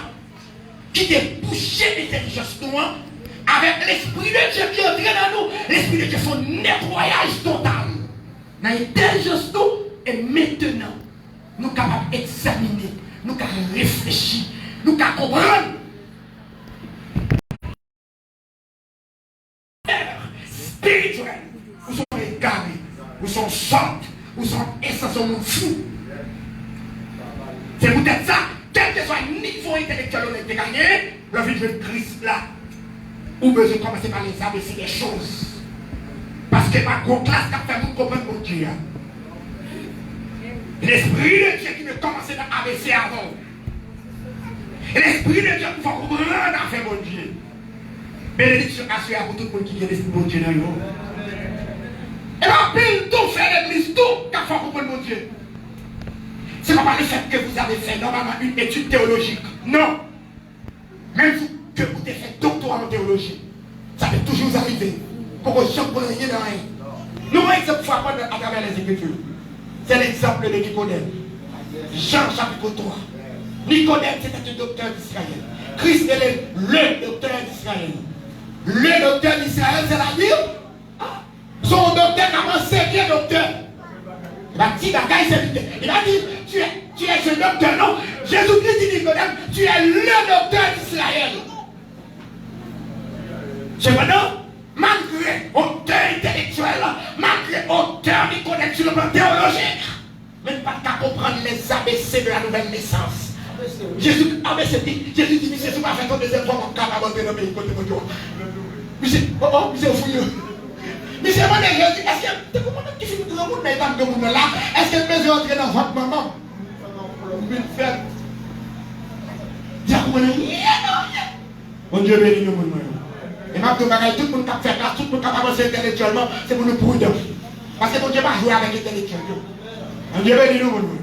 Speaker 1: qui est bouché l'intelligence noire. Avec l'esprit de Dieu qui est entré dans nous, l'esprit de Dieu fait un nettoyage total. Dans l'intelligence nous, et maintenant, nous sommes capables d'examiner, nous sommes capables de réfléchir, nous sommes capables de comprendre. Spirituel, vous sont égarés, vous sont sortes, vous sont essentiellement fous. C'est peut-être ça, quel que soit le niveau intellectuel où on a gagné, le vie de Christ là. Ou besoin de commencer par les abaisser les choses. Parce que ma grosse classe qui a fait vous comprendre mon Dieu. L'esprit de Dieu qui ne commençait à abaisser avant. Et l'esprit de Dieu qui va comprendre à faire mon Dieu. Bénédiction assurée pour tout le monde qui vient l'esprit de mon Dieu dans l'eau. Et bien, pile tout fait l'église, tout qui a fait comprendre mon Dieu. Ce n'est pas le fait que vous avez fait normalement une étude théologique. Non. Même si que vous avez fait doctorat en théologie, ça peut toujours arriver. Pour que je ne connaisse rien dans rien. Nous, un exemple pour apprendre à travers les Écritures. C'est l'exemple de Nicodème. Jean chapitre 3. Nicodème, c'était un docteur d'Israël. Christ est le docteur d'Israël. Le docteur d'Israël, c'est-à-dire, son docteur a enseigné docteur. Il a dit, il a dit, tu es ce docteur, non? Jésus-Christ dit Nicodème, tu es le docteur d'Israël. Cependant, malgré hauteur intellectuelle, malgré hauteur Nicodème sur le plan théologique, même pas qu'à comprendre les ABC de la nouvelle naissance. Jésus dit, mais c'est souvent fait ton deuxième fois, mon capable de nommer côté de Dieu. Monsieur fouilleux. Monsieur, mon Jésus, est-ce que tu comprends qui fait tout le monde dans le monde là? Est-ce que je peux entrer dans votre maman? Une fête. Mon Dieu bénit nous, mon Dieu. Et maintenant, tout le monde qui fait grâce, tout le monde qui avance intellectuellement, c'est pour nous prudents. Parce que mon Dieu va jouer avec l'intellectuel. Mon Dieu bénit nous, mon Dieu.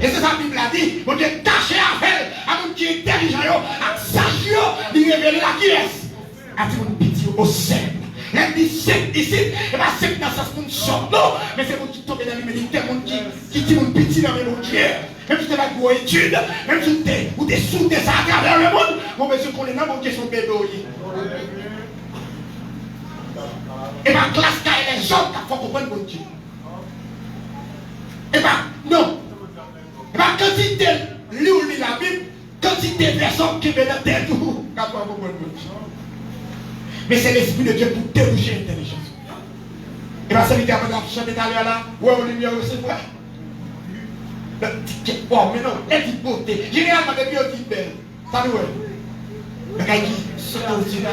Speaker 1: Et c'est ça que la Bible a dit, mon Dieu caché avec un monde qui est intelligent, avec sage, il révèle la qui est. A dit, mon pitié au sein. Elle dit, c'est ici, et pas c'est dans ce sens pour nous sortir, mais c'est pour qui tombe dans l'humanité, qui dit mon pitié dans mon Dieu. Même si tu as une étude, même si tu es sous ça à travers le monde, mon monsieur qu'on est dans mon Dieu, son bébé. Et ma classe, car elle est jeune, car il faut comprendre mon Dieu. Et bien, non. Et bien, quand il lit la Bible, quand il des personnes qui viennent de tout, car il faut comprendre mon Dieu. Mais c'est l'esprit de Dieu pour déboucher l'intelligence. Et bien, celui qui a chanté tout à l'heure là, ouais, on lumière aussi, ouais. Wow, mais non, elle dit beauté. Généralement, depuis on dit belle. Ça nous est. Le gars qui saute au-dessus là.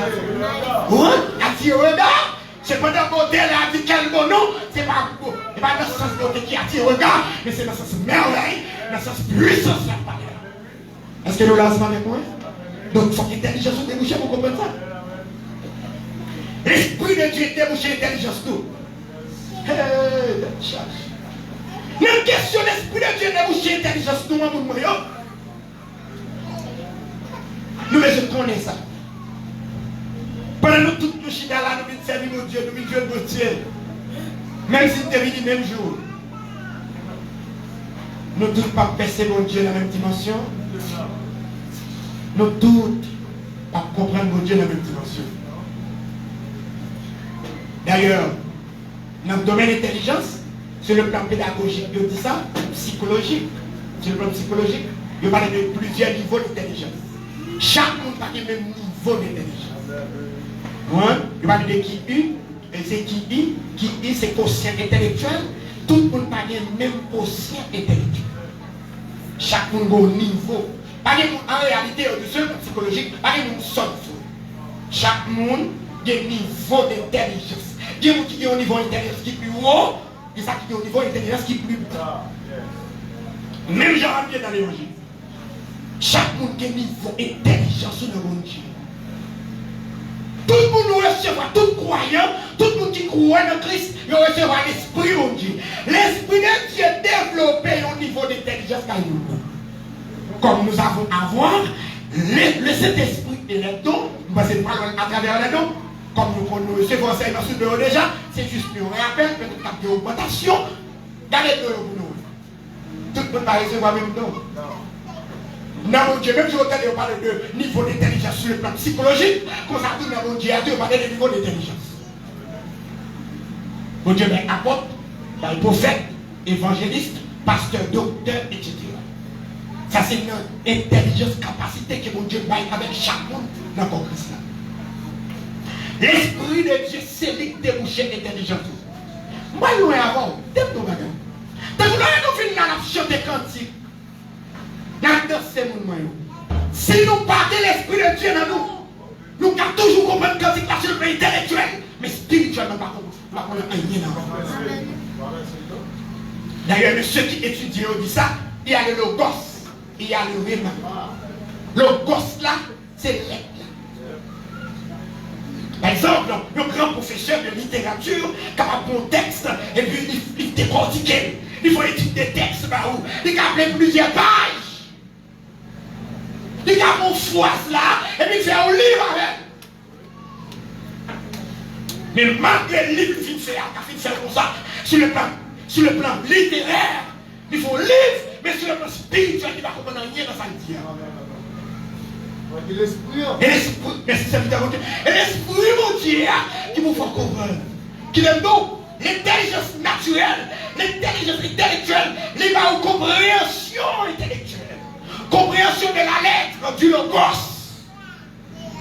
Speaker 1: Oui, a dit regard. C'est pas dans beauté, elle a dit quel bon nom. C'est pas beau. C'est pas dans ce sens beauté qui attire regard, mais c'est dans ce sens merveille, dans ce sens puissance la parole. Est-ce que nous l'avons avec moi? Donc, il faut que l'intelligence soit débouchée pour comprendre ça. L'esprit de Dieu est débouché l'intelligence tout. Une question l'esprit de Dieu débouché l'intelligence tout. Nous, je connais ça. Pendant nous tous nous chita là, nous venons servir mon Dieu, nous venons jouer mon Dieu. Même si tu es venu le même jour. Nous tous pas percer mon Dieu dans la même dimension. Nous tous pas comprendre mon Dieu dans la même dimension. D'ailleurs, dans le domaine de l'intelligence, sur le plan pédagogique, je dis ça, psychologique, sur le plan psychologique, je parle de plusieurs niveaux d'intelligence. Chaque monde n'a pas le même niveau d'intelligence. Je parle de QI, c'est QI c'est quotient intellectuel, tout le monde n'a pas le même quotient intellectuel. Chaque monde a un niveau. En réalité, sur le plan psychologique, pas de seul. Chaque monde a un niveau d'intelligence. Il y a des gens qui ont un niveau d'intelligence qui est plus haut, et ça qui ont un niveau d'intelligence qui est plus bas. Même genre bien dans l'évangile. Chaque monde a un niveau d'intelligence sur le monde. Tout le monde recevra, tout croyant, tout le monde qui croit dans Christ, il recevra l'esprit de Dieu. L'esprit de Dieu développe un niveau d'intelligence qu'à nous. Comme nous avons à voir, le Saint-Esprit et les dons, nous passons à travers les dons. Comme nous recevons enseignement sur le déjà, c'est juste un rappel, peut-être qu'il y a une augmentation. Gardez le pour nous. Tout le monde va recevoir même don. Non, mon Dieu, même si vous parlez de niveau d'intelligence sur le plan psychologique, quand ça dit dans mon Dieu, on parle de niveau d'intelligence. Mon Dieu, mais apôtre, prophète, évangéliste, pasteur, docteur, etc. Ça, c'est une intelligence, capacité que mon Dieu va avec chaque monde dans le Christ. L'esprit de Dieu, c'est lui qui débouche l'intelligence. Moi, je vais avoir, t'es ton bagage. T'es vous nous finissons dans la chante des cantiques. Dans ce monde. Si nous partons l'esprit de Dieu dans nous, nous pouvons toujours comprendre cantique là sur le plan intellectuel, mais spirituellement, par contre, nous ne pouvons rien dans. D'ailleurs, ceux qui étudient, on dit ça, il y a le logos, il y a le rhéma. Le logos là, c'est l'être. Par exemple, le grand professeur de littérature, capable de prendre un texte, et puis il décortiquer. Il faut étudier des textes par où. Il a appelé plusieurs pages. Il a mon foise là, et puis il fait un livre avec. Mais malgré le livre qu'il fait comme ça, sur le plan littéraire, il faut un livre, mais sur le plan spirituel, il ne va comprendre rien dans sa vie. Et l'esprit, mon Dieu, qui vous fait comprendre. Qui l'aime donc l'intelligence naturelle, l'intelligence intellectuelle, les va aux compréhension intellectuelle. Compréhension de la lettre du logos.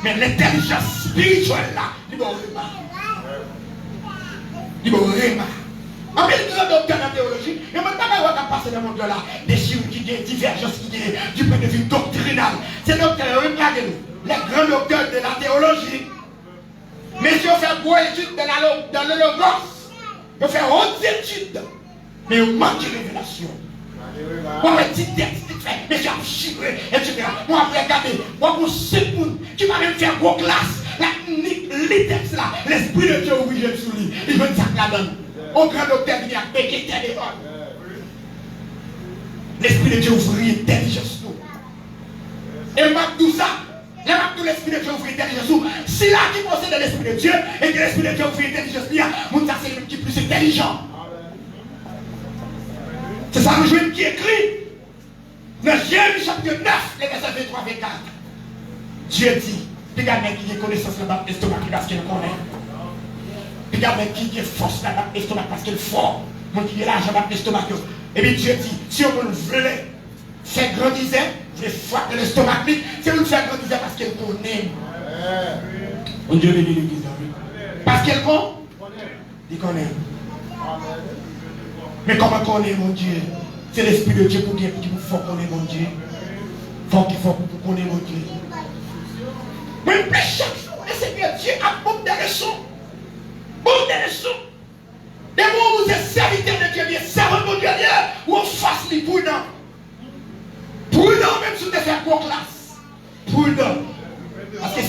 Speaker 1: Mais l'intelligence spirituelle là, il va il va en fait, le grand docteur en théologie, il ne m'a pas passer dans le monde là, des chiffres qui ont divergences qui ont du point de vue doctrinal. C'est docteur, regardez-nous, les grands docteurs de la théologie. Mais si on fait une bonne étude dans le logos, on fait hautes études, mais on manque de révélation. On fait des textes, mais j'ai un chiffre, etc. On va regarder, on va pour qui va même faire gros classe. Les textes là, l'esprit de Dieu ouvre les sous lui, il veut une sac là-dedans. Au grand docteur qui a péqué téléphone. L'esprit de Dieu ouvre l'intelligence. Et moi, tout ça, l'esprit de Dieu ouvre l'intelligence. Si là qui possède l'esprit de Dieu et que l'esprit de Dieu ouvre l'intelligence, mon ça c'est le qui est plus intelligent. C'est ça le juif qui écrit dans Jérémie chapitre 9, les versets 23 et 24. Dieu dit, regarde qui a connaissance là-bas, l'estomac parce qu'il connaît. Regarde qui a force là-bas, l'estomac parce qu'il est fort. Mon qui est là, j'ai l'estomac. Et puis Dieu dit, si on veut faire grandir, vous voulez frapper l'estomac, c'est vous faire grandir parce qu'il connaît. Mon Dieu bénit l'église. Parce qu'il connaît. Il connaît. Mais comment connaît mon Dieu? C'est l'esprit de Dieu pour qu'il faut connaître mon Dieu. Faut qu'il faut connaître mon Dieu. Mais plus chaque jour, le Seigneur Dieu a beaucoup de leçons. Beaucoup de leçons. Des mots où vous êtes serviteur de Dieu, servant de Dieu, où on fasse les prudents. Prudent même si vous êtes fait cours classe. Prudent. Parce que,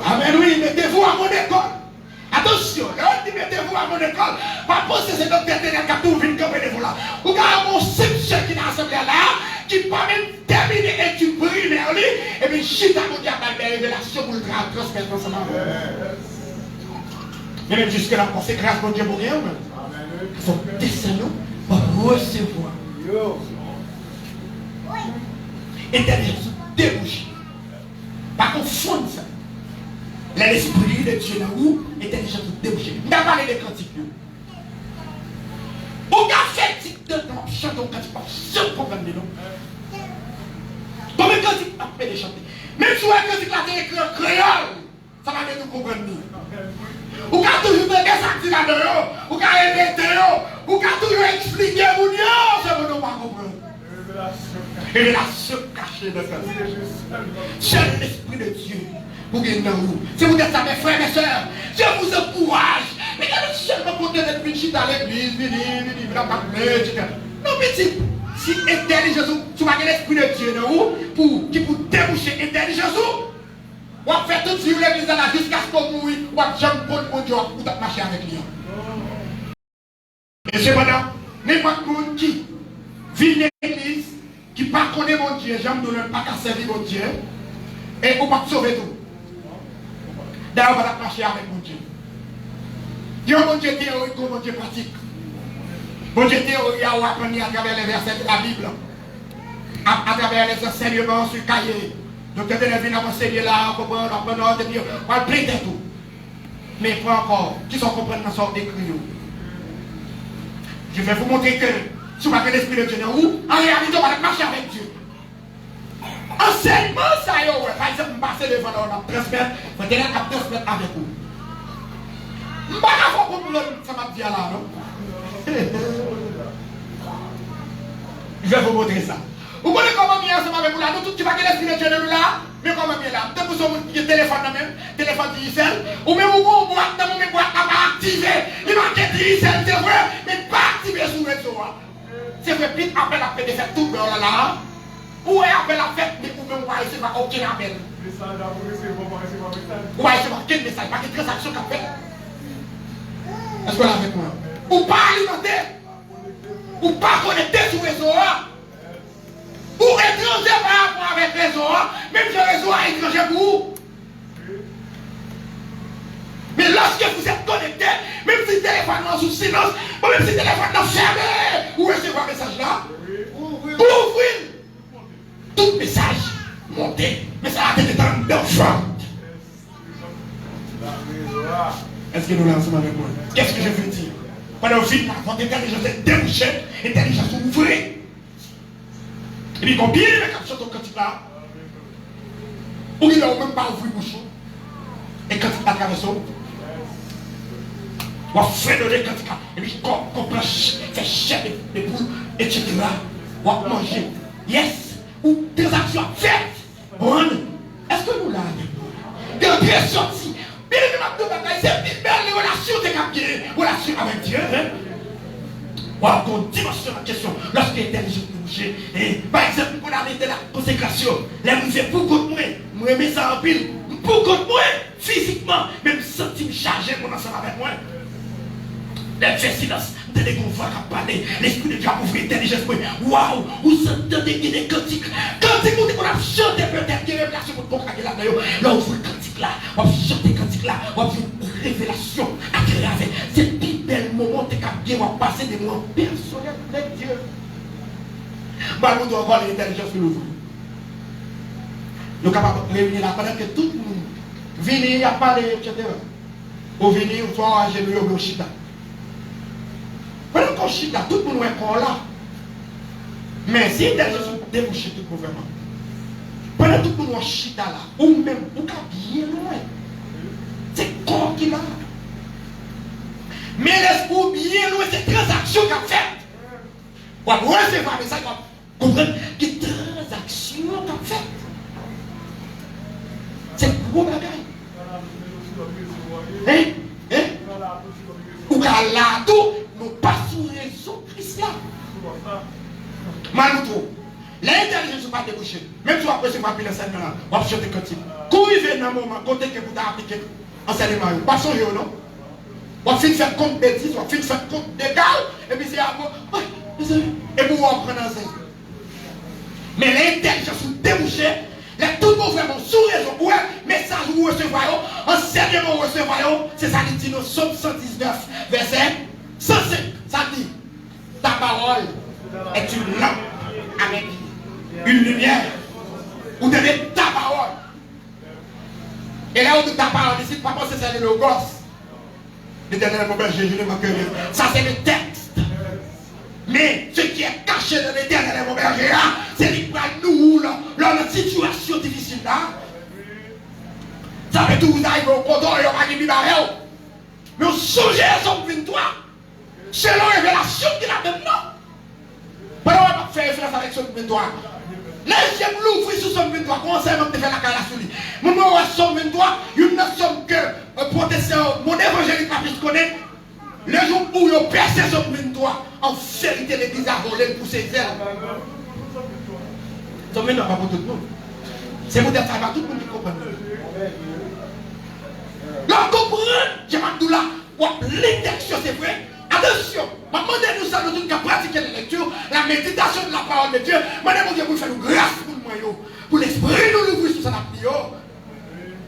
Speaker 1: amen, oui, mettez-vous à mon école. Attention, là, on dit mettez-vous à mon école. Pas penser que c'est docteur de la tout vient camper de vous là. Vous avez mon section qui est dans l'assemblée là, qui pas même terminer études primaires, et puis chita mon diable des révélations pour le transmettre ensemble. Mais même jusque-là, on fait grâce à Dieu pour rien. Il faut descendre pour recevoir. Intelligence débouchée. Pas confondre ça. L'esprit de Dieu là où intelligence débouchée. On va parler des cantiques. On a fait tic de temps, chantons cantique, je ne comprends pas de nom. Combien de cantiques on peut les chanter? Même si on a un cantique là, c'est écrit en créole, ça va bien nous comprendre. On a toujours des activateurs, on a répété, on a toujours expliqué, c'est bon, on va comprendre. Révélation cachée de ça. Seul l'Esprit de Dieu pour gagner dans vous. Si vous êtes ça, mes frères et sœurs, je vous encourage. Mais quand vous seulement pour tenir une chute à l'église, non, petit, si intelligence, tu vas gagner l'Esprit de Dieu dans vous, qui pour déboucher intelligence, on va faire tout sur l'église là jusqu'à ce qu'on mouille, on va jamais prendre mon Dieu pour marcher avec lui. Et cependant, n'importe qui vit l'église, qui ne connaît pas mon Dieu, j'aime nous pas qu'à servir mon Dieu, et on va sauver tout. D'ailleurs, on va marcher avec mon Dieu. Dieu, mon Dieu théorique, mon Dieu pratique. Mon Dieu théorique, on va apprendre à travers les versets de la Bible, à travers les enseignements sur le cahier. Donc, quand on vient à enseigner là, on va plaider tout. Mais pas encore, qui sont compris dans ce écrit. Je vais vous montrer que si vous avez l'Esprit de Dieu dans vous, en réalité, on va marcher avec Dieu. Enseignement, ça y est, par exemple, je passe devant nous, on transmettre, il faut transmettre avec vous. Je ne sais pas comment ça m'a dit là, non? Je vais vous montrer ça. Vous connaissez comment bien ensemble avec vous là? Nous, tu vas gagner l'Esprit de Dieu de nous là, mais comment bien là? Tant que vous avez téléphone là même, téléphone digitalisé, ou même vous avez une boîte, dans mon boîte, pas activé. Il va être digitalisé, c'est vrai, mais pas activé sur le réseau. C'est vrai, puis après la fête de faire tout là là. Ou est après la fête, mais vous même vous allez recevoir aucun appel. Vous allez recevoir aucun message, pas de transaction qu'a fait. Est-ce que vous avec moi? Ou pas alimenter, ou pas connecter sur le réseau. Ou étranger par rapport avec le réseau, même si le réseau est étranger pour vous. Mais lorsque vous êtes connecté, même si le téléphone est sous silence, ou même si le téléphone est fermé, vous recevez un message là, ouvrez. Tout message monté, mais ça a été dans d'enfant. Est-ce que nous l'avons avec moi? Qu'est-ce que je veux dire? Pendant le film, votre intelligence est débouchée, intelligence ouvrée. Et puis, combien de captures ton cantique là? Ou il n'a même pas ouvert le bouchon. Et quand il a traversé, on va faire donner cantique là. Et puis, on prend, fait chien de poules, etc. On va manger. Yes! Ou des actions faites. Est-ce que nous l'avons? Des pieds sortis. Bien évidemment, c'est une belle relation de relation avec Dieu. On a une dimension de la question. Lorsque l'intelligence est bougée, par exemple, pour arrêter la consécration, là, vous faites pour contre moi, moi, je mets ça en pile. Pour contre moi, physiquement, même sentir me charger mon ensemble avec moi. Les fait silence, vous avez qu'on voit qu'à parler, l'Esprit de Dieu a ouvert l'intelligence. Waouh, vous entendez qu'il y a des cantiques. Cantiques, vous avez chanté peut-être, qu'il y a une révélation pour le là. Là, vous ouvrez cantique là, vous avez chanté cantique là, vous avez une révélation à créer avec. C'est le plus bel moment que vous avez passé des moments personnels avec Dieu. Bah, nous devons avoir l'intelligence que nous voulons. Nous sommes capables de réunir là pendant que tout le monde vient à parler, etc. Ou venir, ou soit à genoux, ou au chita. Pendant qu'on chita, tout le monde est encore là. Mais si l'intelligence est débouchée tout le gouvernement, pendant tout le monde est chita là, ou même, ou bien loin, c'est corps qui là. Mais l'esprit bien loin, c'est transaction qu'a fait. On va recevoir ça, on va comprendre que transaction qu'a fait. C'est gros bagage. Hein? Ou qu'à là tout, nous passons raison Christ là. Maloutou, l'intelligence n'est pas débouchée. Même si vous appréciez pas le l'enseignement là, vous avez chanté cantique. Quand vous vivez dans un moment, côté que vous avez appliqué l'enseignement, vous pas songer non? Vous avez fait compte de bêtises, vous avez fait compte d'égal, et puis c'est à vous. Et vous apprenez l'enseignement. Mais l'intelligence est débouchée, Les tout bon vraiment sous raison, ouais, message vous recevez, enseignement vous recevez, c'est ça qui dit dans Somme 119, verset 105. Ça dit, ta parole est une lampe à mes pieds, une lumière. Vous devez ta parole. Et là où ta parole ici, pas penser c'est le gosse. L'éternel est mon berger, je ne manque rien. Ça c'est le texte. Mais ce qui est caché dans l'éternel est mon berger, c'est qu'il va nous dans notre situation difficile là. Ça fait tout vous arrivez au condor et au magnifique barreau. Mais on songe à son 23. Selon la révélation qu'il a maintenant. Pendant qu'on va faire référence avec son 23. Là, j'aime l'ouvrir sur son 23. Comment ça même de faire la carrière sur lui? Mon nom est son 23. Il ne somme que protestant, mon évangélique n'a pu se connaître. Le jour où il percé son 23, en vérité, l'église a volé pour ses ailes. Son 23 pas pour tout le monde. C'est pour dire ça, pas tout le monde qui comprend. Là, comprendre, j'ai dit là, l'intention c'est vrai. Attention, demandez-nous ça, nous avons pratiquer la lecture, la méditation de la parole de Dieu. Demandez-moi Dieu pour faire nous grâce pour le moyen, pour l'esprit nous l'ouvrir sur sa vie.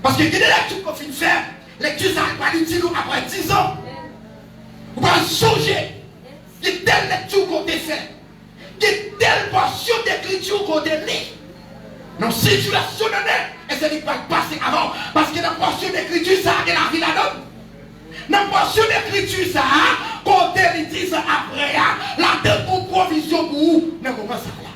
Speaker 1: Parce que il y a des lectures qu'on finit de faire, lecture ça va pas dire nous après 10 ans. Vous pouvez changer. Il y a telle lecture qu'on a fait. Il y a telle portion d'écriture qu'on a lit. Dans situation de et c'est ce qui va passer avant. Parce que dans la portion d'écriture, ça a la vie là-dedans. Dans la portion d'écriture, ça a, quand elle dit ça après, la donne provision pour vous. Mais comment ça là?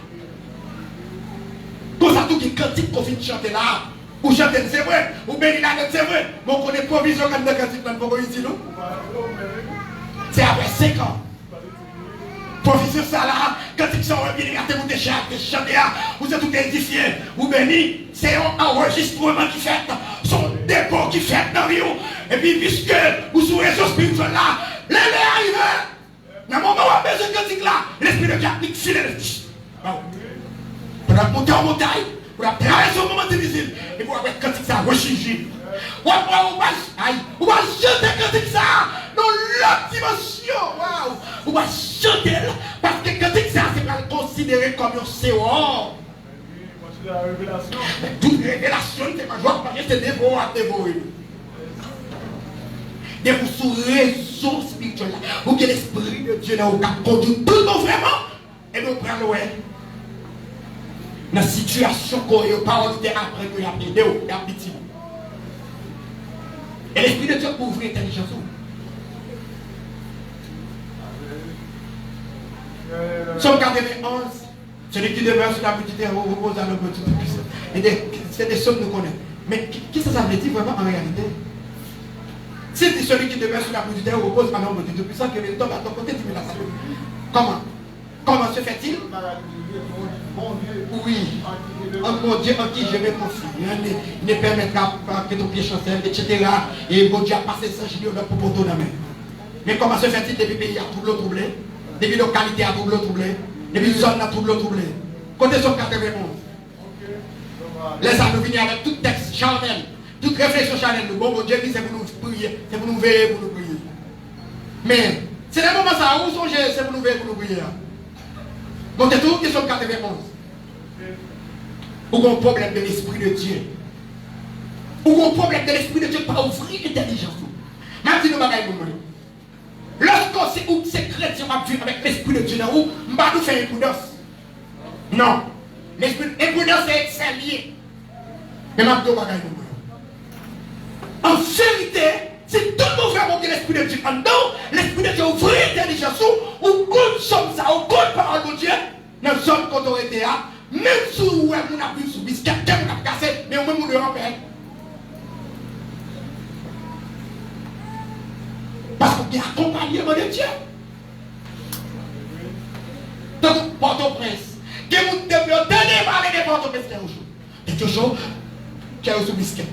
Speaker 1: Quand ça tout qui cantique qu'on finit de chanter là, ou chanter c'est vrai, ou bénir la c'est vrai, mais on connaît provision quand on cantique dans le Bogo ici, non? C'est après 5 ans. Provision ça là, quand ils sont revenus, vous chanter, vous êtes tout édifié, vous bénis, c'est un enregistrement qui fait, son dépôt qui fait dans Rio. Et puis, puisque vous sous réseau spirituel là, les arrivent, dans le moment où on a besoin de cantique là, l'esprit de Dieu file le fiche. Pour monter en montagne, pour traverser au moment difficile, et pour avoir cantique ça, rechinger. On va chanter cantique ça dans l'autre dimension. Waouh! On va chanter parce que cantique ça, c'est pas considéré comme un séance. La révélation. Toute révélation, c'est pas joie parce que c'est dévoré à dévorer. De vous sous raison spirituelle pour que l'esprit de Dieu n'a aucun conduit tout le monde vraiment et nous prendre l'ouest. Dans la situation qu'on a parole de après que a aidé ou a petit. Et l'esprit de Dieu pour ouvrir l'intelligence. Somme 91, celui qui demeure sur la petite terre repose dans le petit puissant. C'est des sommes que nous connaissons. Mais qu'est-ce que ça veut dire vraiment en réalité? C'est celui qui demeure sur la petite terre repose dans le petit puissant que le tombe à ton côté, tu me l'as salué. Comment se fait-il? Oui, un bon Dieu en qui je me confie. Il ne permettra pas que ton pied chancelle, etc. Et bon Dieu a passé 100 millions pour ton main. Mais comment se fait-il depuis le pays a tout troublé? Depuis la localité a tout troublé? Depuis la zone a tout troublé? Côté son 91. Les amis venir avec tout texte charnel, toute réflexion charnelle. Bon Dieu dit c'est pour nous prier, c'est pour nous veiller, pour nous prier. Mais c'est le moment ça où songez, c'est pour nous veiller, pour nous prier. Montez tout qui sont 91. Ou un problème de l'esprit de Dieu. Ou un problème de l'esprit de Dieu pour ouvrir l'intelligence. Même si nous bagaille pour nous. Lorsqu'on c'est chrétien à vivre avec l'esprit de Dieu dans où, on va nous faire une prudence. Non. L'imprudence c'est lié. Mais même si bagaille pour nous. En vérité, si tout le monde fait monter l'esprit de Dieu en nous, l'esprit de Dieu ouvre l'intelligence ou compte comme ça, ou compte parole de Dieu, dans la zone qu'on aurait été là, même si on a vu sous biscuit, on a cassé, mais on même le rappelle. Parce qu'on est accompagnement de Dieu. Donc, Port-au-Prince, que vous devez donner parler de Port-au-Prince quelque chose qui est sous biscuit.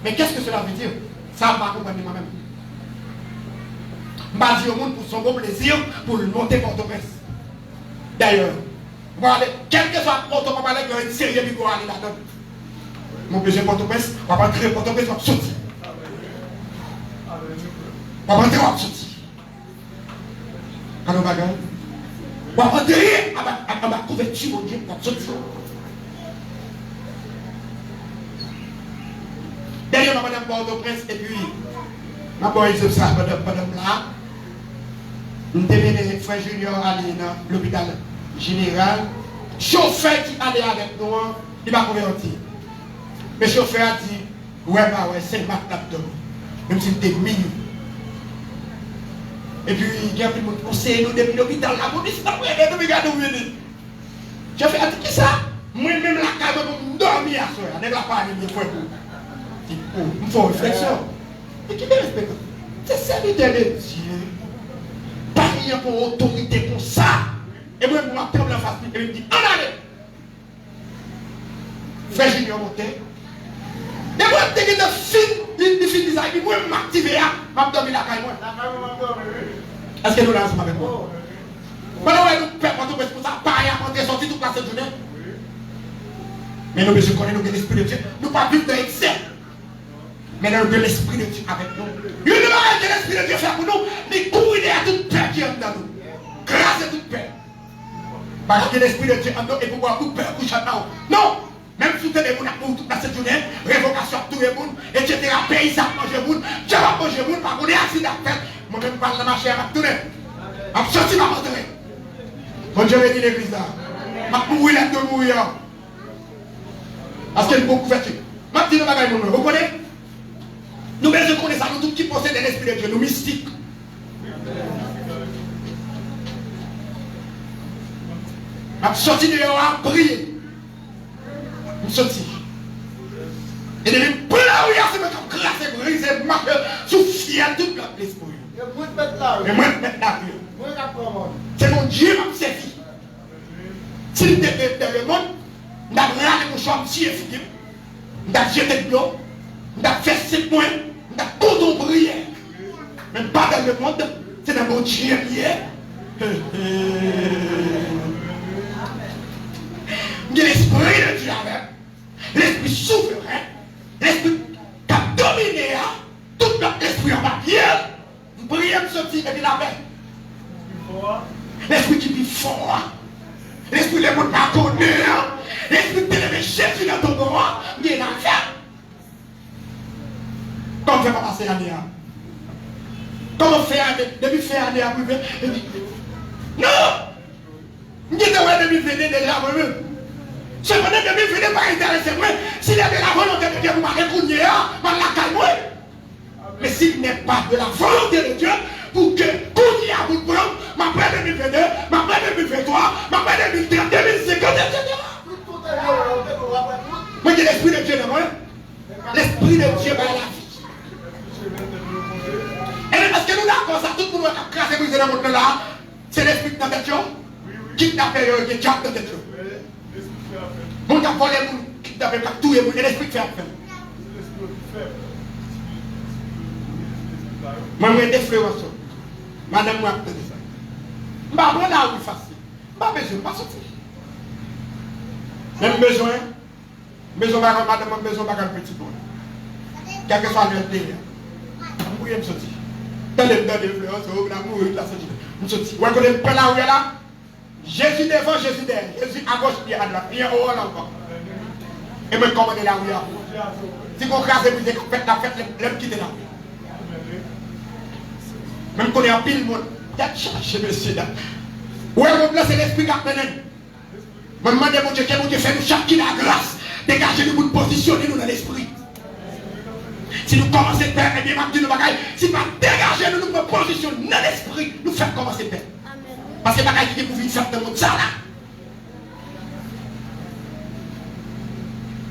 Speaker 1: Mais qu'est-ce que cela veut dire? Ça va accompagner moi-même. Je vais dire au monde pour son bon plaisir, pour le monter Port-au-Prince. D'ailleurs, voilà, quel que soit Port-au-Prince, il y a une série de vidéos à aller là-dedans. Mon plaisir Port-au-Prince, on va entrer Port-au-Prince, on va sortir. On va entrer, on va sortir. Alors, bagarre. On va entrer à ma couverture, mon Dieu, on va sortir. Port-au-Prince et puis, ma bonne ça, madame là. Nous devons frère Junior aller dans l'hôpital général. Chauffeur qui allait avec nous, il m'a converti. Mais le chauffeur a dit, ouais, c'est ma laptop. Même si c'était minime. Et puis, il y a plus de conseil, nous depuis l'hôpital, la police, nous regardons où il est. J'ai fait, qui ça? Moi-même, la carte pour me dormir à soir. Je ne vais pas aller me faire pour. Il faut réflexion. Et qui me respecte? C'est serviteur de Dieu. Pas rien pour autorité pour ça. Et moi, je me tremble la face et je me dis, en allez. Frère Junior monté. Et moi, je me dis, il finit ça. Et moi, je m'active et je me dormir la caille. Est-ce que nous l'avons avec moi? Maintenant, nous faisons pour ça, pas rien pour sortir toute la journée. Mais nous, je connais l'esprit de Dieu. Nous ne pas vivre dans l'excès. Mais nous avons l'esprit de Dieu avec nous. Nous ne pas que l'esprit de Dieu fait pour nous. Mais courir à toute peur qui est dans nous. Grâce à toute peur. Parce que l'esprit de Dieu en nous et pouvoir toute peur coucher dans nous. Non! Même si vous avez pour toute la journée, révocation à tout le monde, etc. Pays ça manger le monde, Dieu va manger le monde, par contre, accident à faire. Moi-même, je parle de ma chair, je vais tourner. Je vais sortir ma rentrer. Bon Dieu bénit l'église là. Je vais mourir là, de mourir. Parce qu'il y a beaucoup de couverture. Je dis, vous connaissez? Nous, mais je connais ça, nous tous qui possèdent l'esprit de Dieu, nous mystiques. Je vais sortir de là, prier. Je vais sortir. Et de même, pour là où il y a, c'est comme classer, briser, marquer, souffler tout l'esprit. Et moi, je mettre la rue. C'est mon Dieu qui m'a servi. Si nous étions dans le monde, nous avons regardé mon champ si efficace. Nous avons jeté de l'eau. Nous avons fait 7 points. Nous avons condom prière. Même pas dans le monde, c'est dans mon Dieu prière. Il y a l'esprit de Dieu avec. L'esprit souverain. L'esprit qui a dominé tout notre esprit en bas. Vous priez me sortir et la paix. L'esprit qui vit fort. L'esprit de mon pas connu. L'esprit de lever Jésus dans ton corps. Il est dans le faire. Comment on fait pas passer l'année? Comment on fait depuis faire année à privé? Non! Je dis que 2020 déjà moi-même. C'est pendant 2020 pas intéressé moi. S'il y a de la volonté de Dieu pour m'arrêter, je vais la calmer. Mais s'il n'est pas de la volonté de Dieu, pour que qu'on y a vous prendre, ma près 2022, ma près 2023, ma près 2030, 2050, etc. Moi j'ai l'esprit de Dieu dans moi. L'esprit de Dieu va la vie. Et parce que nous d'accord ça, tout le monde a crassé brisé dans le monde là, c'est l'esprit de tentation qui t'a fait le diable de tentation. Mon t'a volé, qui t'a fait tout le monde, et l'esprit fait affaire. Moi je défleure ça. Madame moi peut dire ça. Je ne vais pas là où facile. Je n'ai pas besoin, pas sortir. Même besoin de madame, besoin de petit monde. Quel que soit le délire. Je vais sortir. Dans les fleurs, je vais mourir, je sortir. Vous connaissez pas là où il est là? Jésus devant, Jésus derrière. Jésus à gauche, Pierre à droite. Pierre au haut encore. Et me commander là où il est. Si vous crasez, vous faites la fête, l'homme quitte là. Même qu'on est en pile, monde. Il y a cherché, monsieur. Ouais, là, c'est l'esprit qui a mené. Je me demande, mon Dieu, que mon Dieu fait nous chaque qui la grâce. Dégagez-nous pour positionner nous dans l'esprit. Si nous commençons à faire, eh bien, nous bagaille. Si nous dégager nous pour positionner dans l'esprit, nous faisons commencer à faire. Parce que les bagailles qui pour vivre faire dans le monde, ça là.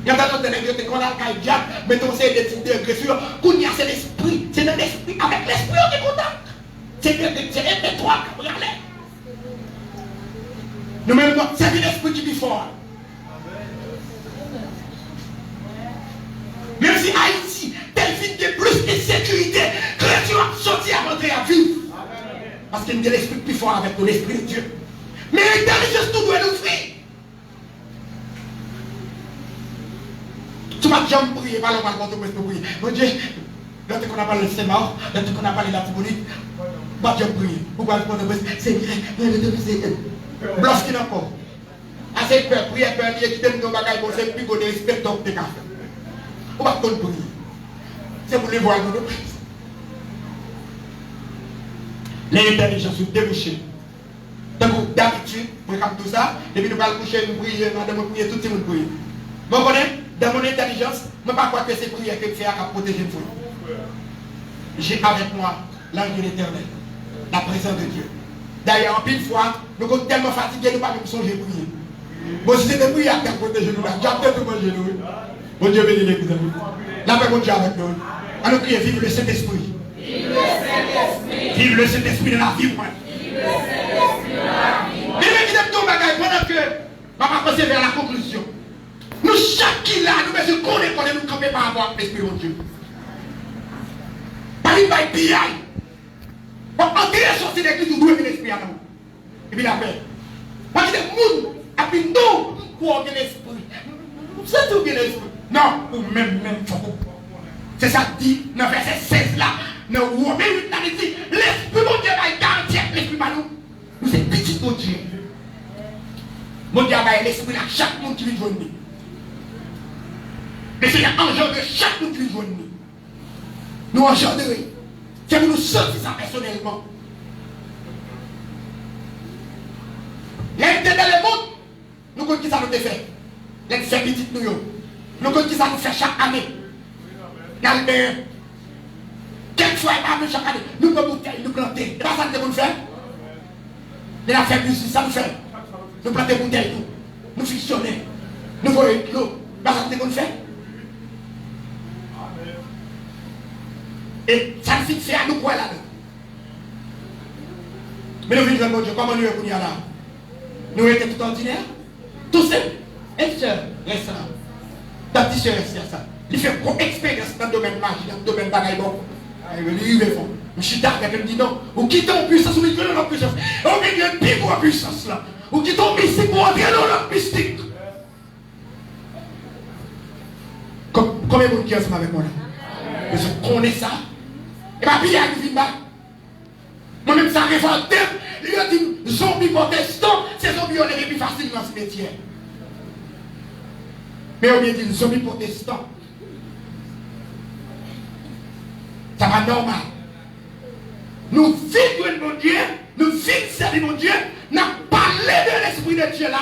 Speaker 1: Il y a d'autres négociations qu'on a le diable, mais on sait des types d'agressions. Qu'on y a, c'est l'esprit. C'est dans l'esprit. Avec l'esprit, on est contact. C'est les trois qui regardent. Nous-mêmes, c'est l'esprit qui vit fort. Même si Haïti, telle ville qui est plus d'insécurité, chrétien a sorti à rentrer à vivre. Parce qu'il y a l'esprit plus fort avec nous, l'esprit de Dieu. Mais l'intelligence, tout doit nous frire. Tu m'as déjà prié, pas le mal contre moi, je peux prier. Mon Dieu, quand on a parlé de ses morts, quand on a parlé de la Tibonite, pas déjà prier. Pourquoi je pense que c'est blanche qui n'a pas. Assez peur, prier, peur, qui donne nos bagages, c'est plus qu'on est respectant des cafés. On va pas prier. c'est pour les voir. L'intelligence vous débouchez. Donc d'habitude, pour comme tout ça, depuis nous allons coucher, nous prions, nous prions, tout le monde prie. Vous connaissez, dans mon intelligence, je ne sais pas quoi que c'est prière que c'est à protéger vous. J'ai avec moi l'ange de l'éternel, la présence de Dieu. D'ailleurs, en pile fois, nous sommes tellement fatigués, nous ne pouvons pas songer prier. Bon, si c'était prier, à protéger nous là, j'ai peut-être mon genou. Bon Dieu bénit l'église. La paix, bon Dieu avec nous. Allons prier, vive le Saint-Esprit. Vive le Saint-Esprit. Vive le Saint-Esprit de la vie, moi. Vive le Saint-Esprit de la vie. Mais qui tout bagaille pendant que papa passe vers la conclusion. Nous chaque qui là, nous mettons qu'on nous camper par rapport à l'Esprit de Dieu. Par une baille pillage. Pour entrer et sortir de l'église, nous devons l'Esprit à nous. Et puis la paix. Parce que les gens, après nous, pour avoir l'Esprit. C'est tout bien l'Esprit. Non, ou même faut. C'est ça que dit dans verset 16 là. Dans Romains 8 là, il dit l'Esprit de Dieu va garantir l'Esprit par nous. Nous sommes petits de Dieu. Mon Dieu va l'Esprit à chaque monde qui vit joindre. Mais c'est l'engendre de chaque monde qui vit joindre. Nous engendrer. C'est pour nous sortir ça personnellement. L'intérêt dans le monde, nous connaissons qui ça nous fait. Les petites nous. Nous connaissons qui ça nous fait chaque année. Dans le bain. Quelquefois, chaque année, nous prenons bouteille, nous plantons. Et pas ça que nous faisons. Mais la fête musique, ça nous fait. Nous plantons bouteilles, nous fictionnons. Nous voyons l'eau. Pas ça que nous faisons. Et ça ne fixe à nous quoi là-dedans. Mais nous vivons, mon Dieu, comment nous sommes là? Nous étions tout ordinaires, tout simple. Et sœur, reste là. Ta petite sœur reste là. Il fait une expérience dans le domaine magique, dans le domaine bagaille bon. Il est fort. Je suis d'accord, elle me dit non. Vous quittez en puissance, vous quittez en puissance. On met un pied pour la puissance là. Vous quittez en mystique pour entrer dans la mystique. Combien de monde qui est ensemble avec moi là? Je connais ça. Et ma vie arrive une balle. Moi-même, ça révolté. Il a dit zombie protestant, ces zombies on est plus facile dans ce métier. Mais on vient dire zombie protestant. Ça va normal. Nous vivons mon Dieu, nous vivons servir mon Dieu, nous parlé de l'Esprit de Dieu là.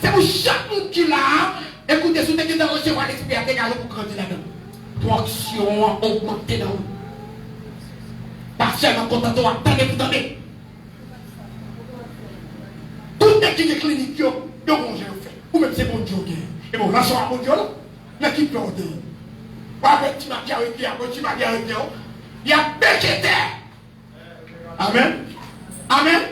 Speaker 1: C'est pour chaque monde qui l'a. Écoutez, si vous êtes dans recevoir l'Esprit à dégager pour grandir là-dedans. Pour action augmenter dans vous. Partiellement content, attendez, vous attendez. Tout est qui est clinique, yo, bon Dieu fait. Ou même c'est bon Dieu. Et bon, là, sur un bon Dieu là, l'équipe peut ordonner. Avec tu m'as bien arrêté, tu m'as bien arrêté. Il y a béqueté. Amen. Amen.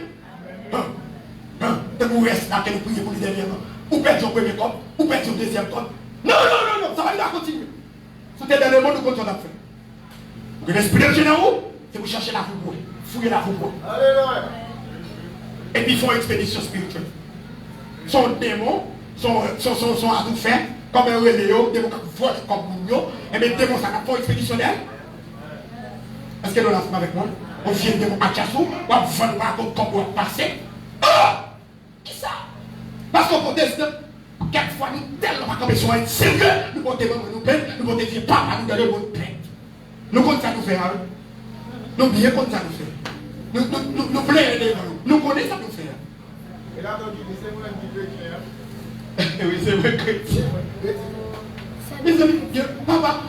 Speaker 1: Et vous restez là, que nous prions pour les derniers temps. Ou perdez au premier compte, ou perdez au deuxième compte. Non, non, non, non, ça va continuer. Tout est dans le monde, nous continuons à faire. Vous l'esprit de Dieu en haut, c'est vous chercher la foule. Fouiller la foule. Alléluia. Et puis ils font une expédition spirituelle. Son démon, sont à tout faire, comme un reléo, démon qui vole comme Mounio, et bien démon ça n'a pas expéditionnel. Est-ce que nous l'avons avec moi? On vient de démon à Chassou, on va vendre par contre comme on va passer. Ah! Qui ça? Parce qu'on proteste, quelquefois nous tellement pas comme soin sérieux, nous portons nous plaindre, nous portons dire papa, nous donnons notre plainte. Nous comptons ça nous faire. Nous bien comptons ça nous faire. Nous plaidons, nous connaissons ça nous faire. Et là, donc, c'est moi qui chrétien. Oui, c'est vrai chrétien. Mes amis, papa,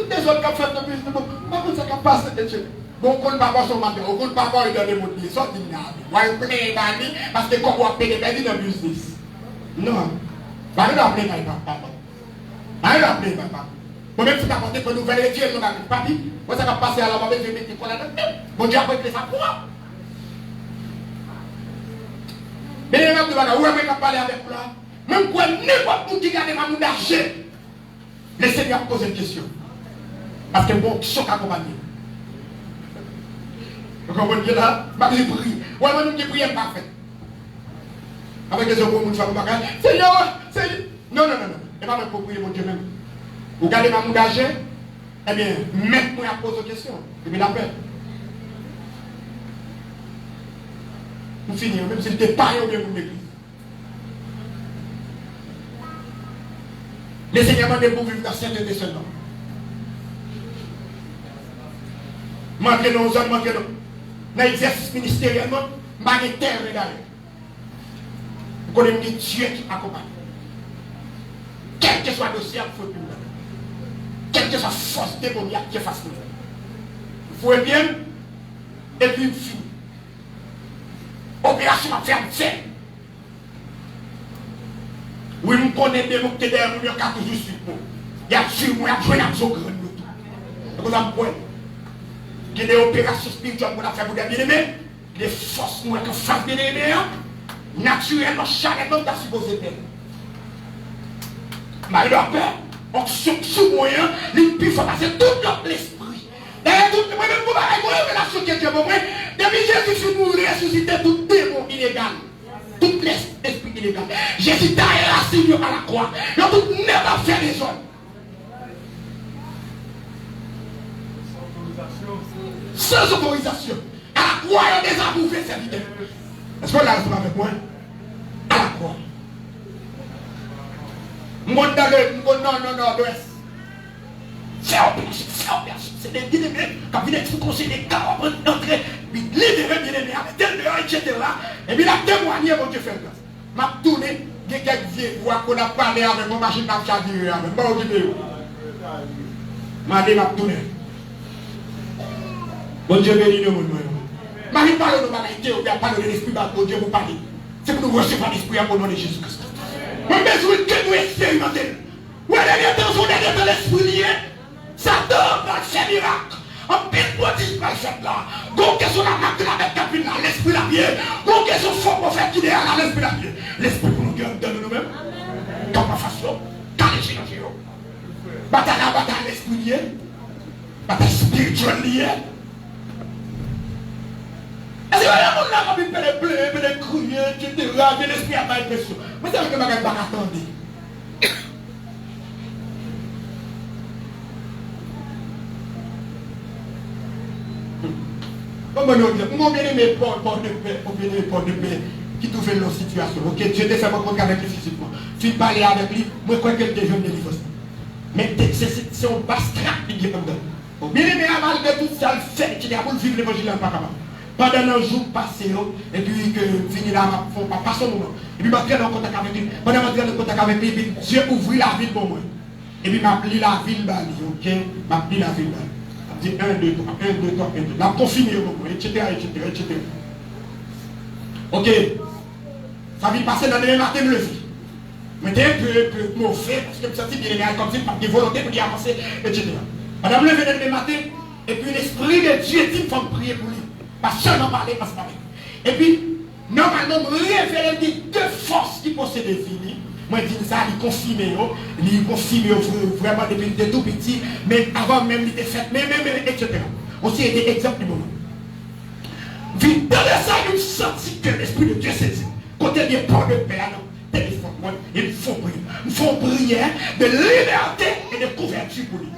Speaker 1: des autres qui ont fait de plus, papa, ça qui passe de Dieu. Bon, on ne peut pas son matin, on ne peut pas lui donner mon pied, sorti de là. On va plaire parce que comme on va payer des dans le business. Non. Pas nous appeler papa. Pas nous appeler papa. Moi-même, si tu as apporté pour nous vérifier, nous avons papi, moi, ça va passer à la maman, je vais mettre quoi là-dedans. Mon Dieu a pris ça pour moi. Mais les gens qui vont parler avec moi, même quoi, n'importe qui garde ma moune d'argent, le Seigneur pose une question. Parce que bon, choc accompagné. Vous comprenez là? Je prie. Ouais, moi, je prie pas fait. Avec les autres, je fais Seigneur, Seigneur. Non, non, non, non. Et pas pour prier mon Dieu même. Vous gardez ma moune d'argent, eh bien, mettez-moi à poser une question. Et bien la paix. Nous finissons, même si c'était pas au bien pour l'église. Le Seigneur m'a dit pour vivre dans cette sainteté seulement. Manquez nos hommes, manquez nous. Dans l'exercice ministériellement, je vais terre regarder. Vous connaissez Dieu qui accompagne. Quel que soit le dossier, il faut plus. Quelle que soit la force démoniaque qui fasse nous. Vous voyez bien, et puis une fille. Opération à faire faire. Oui, nous connaissons des mots qui sont derrière nous, qui sont toujours sur nous. Il y a sur moi, il y a joué à ce grand nous. Vous avez il y a des opérations spirituelles pour faire pour des bien-aimés, des forces nous qui font bien-aimés, naturellement, charnellement, nous avons supposé faire. Mais il a peur, on sous moyen, il peut faire passer tout notre l'esprit. D'ailleurs, tout le monde, vous avez une relation qui est pour moi, depuis Jésus fut mourir, ressuscité tout démon illégal. Tout l'esprit illégal. Jésus t'a érasé à la croix. Il a tout n'est pas fait les hommes. Sans autorisation. À la croix, il y a des amouvés serviteurs. Est-ce qu'on l'a reçu avec moi? À la croix. Monde dans le nord-ouest. C'est opération. C'est des bien-aimés qui viennent être conseillés des cas, entrer, libérer bien-aimés, avec tel dehors, etc. Et puis, il a témoigné, mon Dieu fait grâce. M'a tourné, il y a quelques vieux voix qu'on a parlé avec mon machine à charger avec moi. M'a dit, m'a tourné. Bon Dieu béni nous, mon Dieu. Marie parle de banalité, on vient parler de l'esprit, bon Dieu vous parler. C'est pour nous recevoir l'esprit au nom de Jésus-Christ. On a besoin que nous expérimenter. Où est dans l'esprit lié? Satan va faire miracle. En pile prodige va faire là. Donc, qu'est-ce qu'on a marqué avec Capine là? L'esprit là bien. Donc, qu'est-ce qu'on fait pour faire qui est là? L'esprit là bien. L'esprit pour nous donne nous-mêmes. Comme la façon. Quand les gens bataille la bataille l'esprit lié. Bataille spirituelle liée. Est-ce que vous avez un peu de crier, etc. L'esprit a pas impression. Mais c'est vrai que je ne vais pas attendre. Mon bien-aimé porte de paix qui trouve une situation. Ok, Dieu te fait mon compte avec lui physiquement. Tu parles avec lui, moi je crois que tu es jeune de délivrance. Mais c'est un bastrac qui est comme ça. Bien-aimé, malgré tout ça, le fait qu'il y a pour vivre l'évangile, pas capable. Pendant un jour passé, et puis que fini là, il ne faut pas son moment. Et puis je en contact avec lui. Pendant que je en contact avec lui, Dieu ouvrit la ville pour moi. Et puis je m'appelé la ville Bali, ok? Je m'appelé la ville Bali. Je dis 1, 2, 3, 1, 2, 3, 1, 2. La confirmé pour moi, etc., etc., etc. Ok. Ça vient passer dans les matins de lever. Mais t'es un peu mauvais, parce que je me sens bien comme si par des volontés pour y avancer, etc. Madame levé dans les matins, et puis l'esprit de Dieu dit qu'il faut prier pour lui. Parce que n'en parler, parce que et puis, normalement, révéler des deux forces qui possèdent des vies. Moi, je dis ça, il confirme vraiment depuis tout petit, mais avant même, il était fait, mais, etc. Aussi, il y a des exemples du moment. Vite, dans ça, il me sentit que l'Esprit de Dieu s'est dit, quand il y a pas de paix, téléphone, il faut prier. Il faut prier de liberté et de couverture pour lui.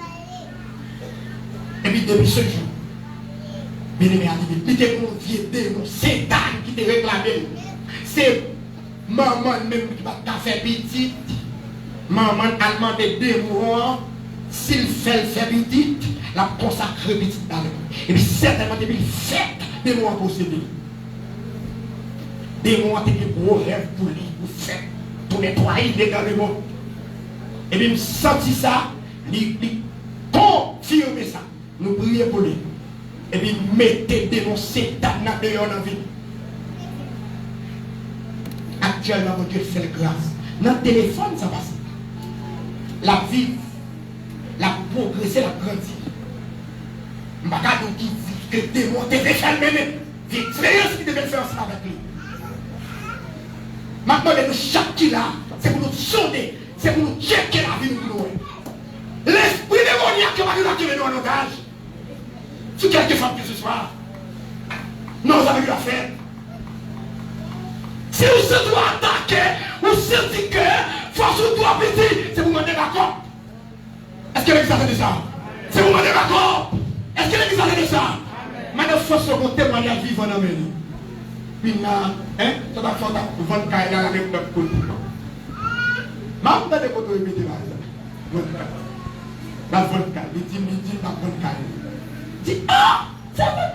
Speaker 1: Et puis, depuis ce jour, bien-aimé, il était mon vieux démon, c'est Dan qui te réclamé. C'est maman même qui va faire petit. Maman a demandé démon, s'il fait petit, la consacre petit dans le monde. Et puis certainement, depuis il fait, démon a possédé. Démon a des gros rêves pour lui, pour faire, pour nettoyer dans le monde. Et puis il senti ça, il confirme ça. Nous prions pour lui. Et puis mettez démon Satan dans la vie. Actuellement, mon Dieu fait grâce. Dans le téléphone, ça passe. La vie, la progresser, la grandir. Je ne vais pas dire que démon devait faire même. L'expérience qui devait faire ça avec lui. Maintenant, nous chaque qui là, c'est pour nous sonder, c'est pour nous checker la vie de nous. L'esprit démoniaque qui va nous attirer nous en otage. Si quelques femmes que ce soir, nous avons eu affaire. Si vous se doit attaquer, ou sentez que force ou toi petit, c'est vous demander d'accord. Est-ce que l'église a fait ça? C'est vous demander d'accord. Est-ce que l'église a fait ça? Maintenant, il faut se monter témoignage vivant dans mes vies. Puis là, ça va faire vendre caille dans la même côté. Même dans les côtés, il dit là, la vente caille, il dit, la vente caille. Dit, ah, Ça va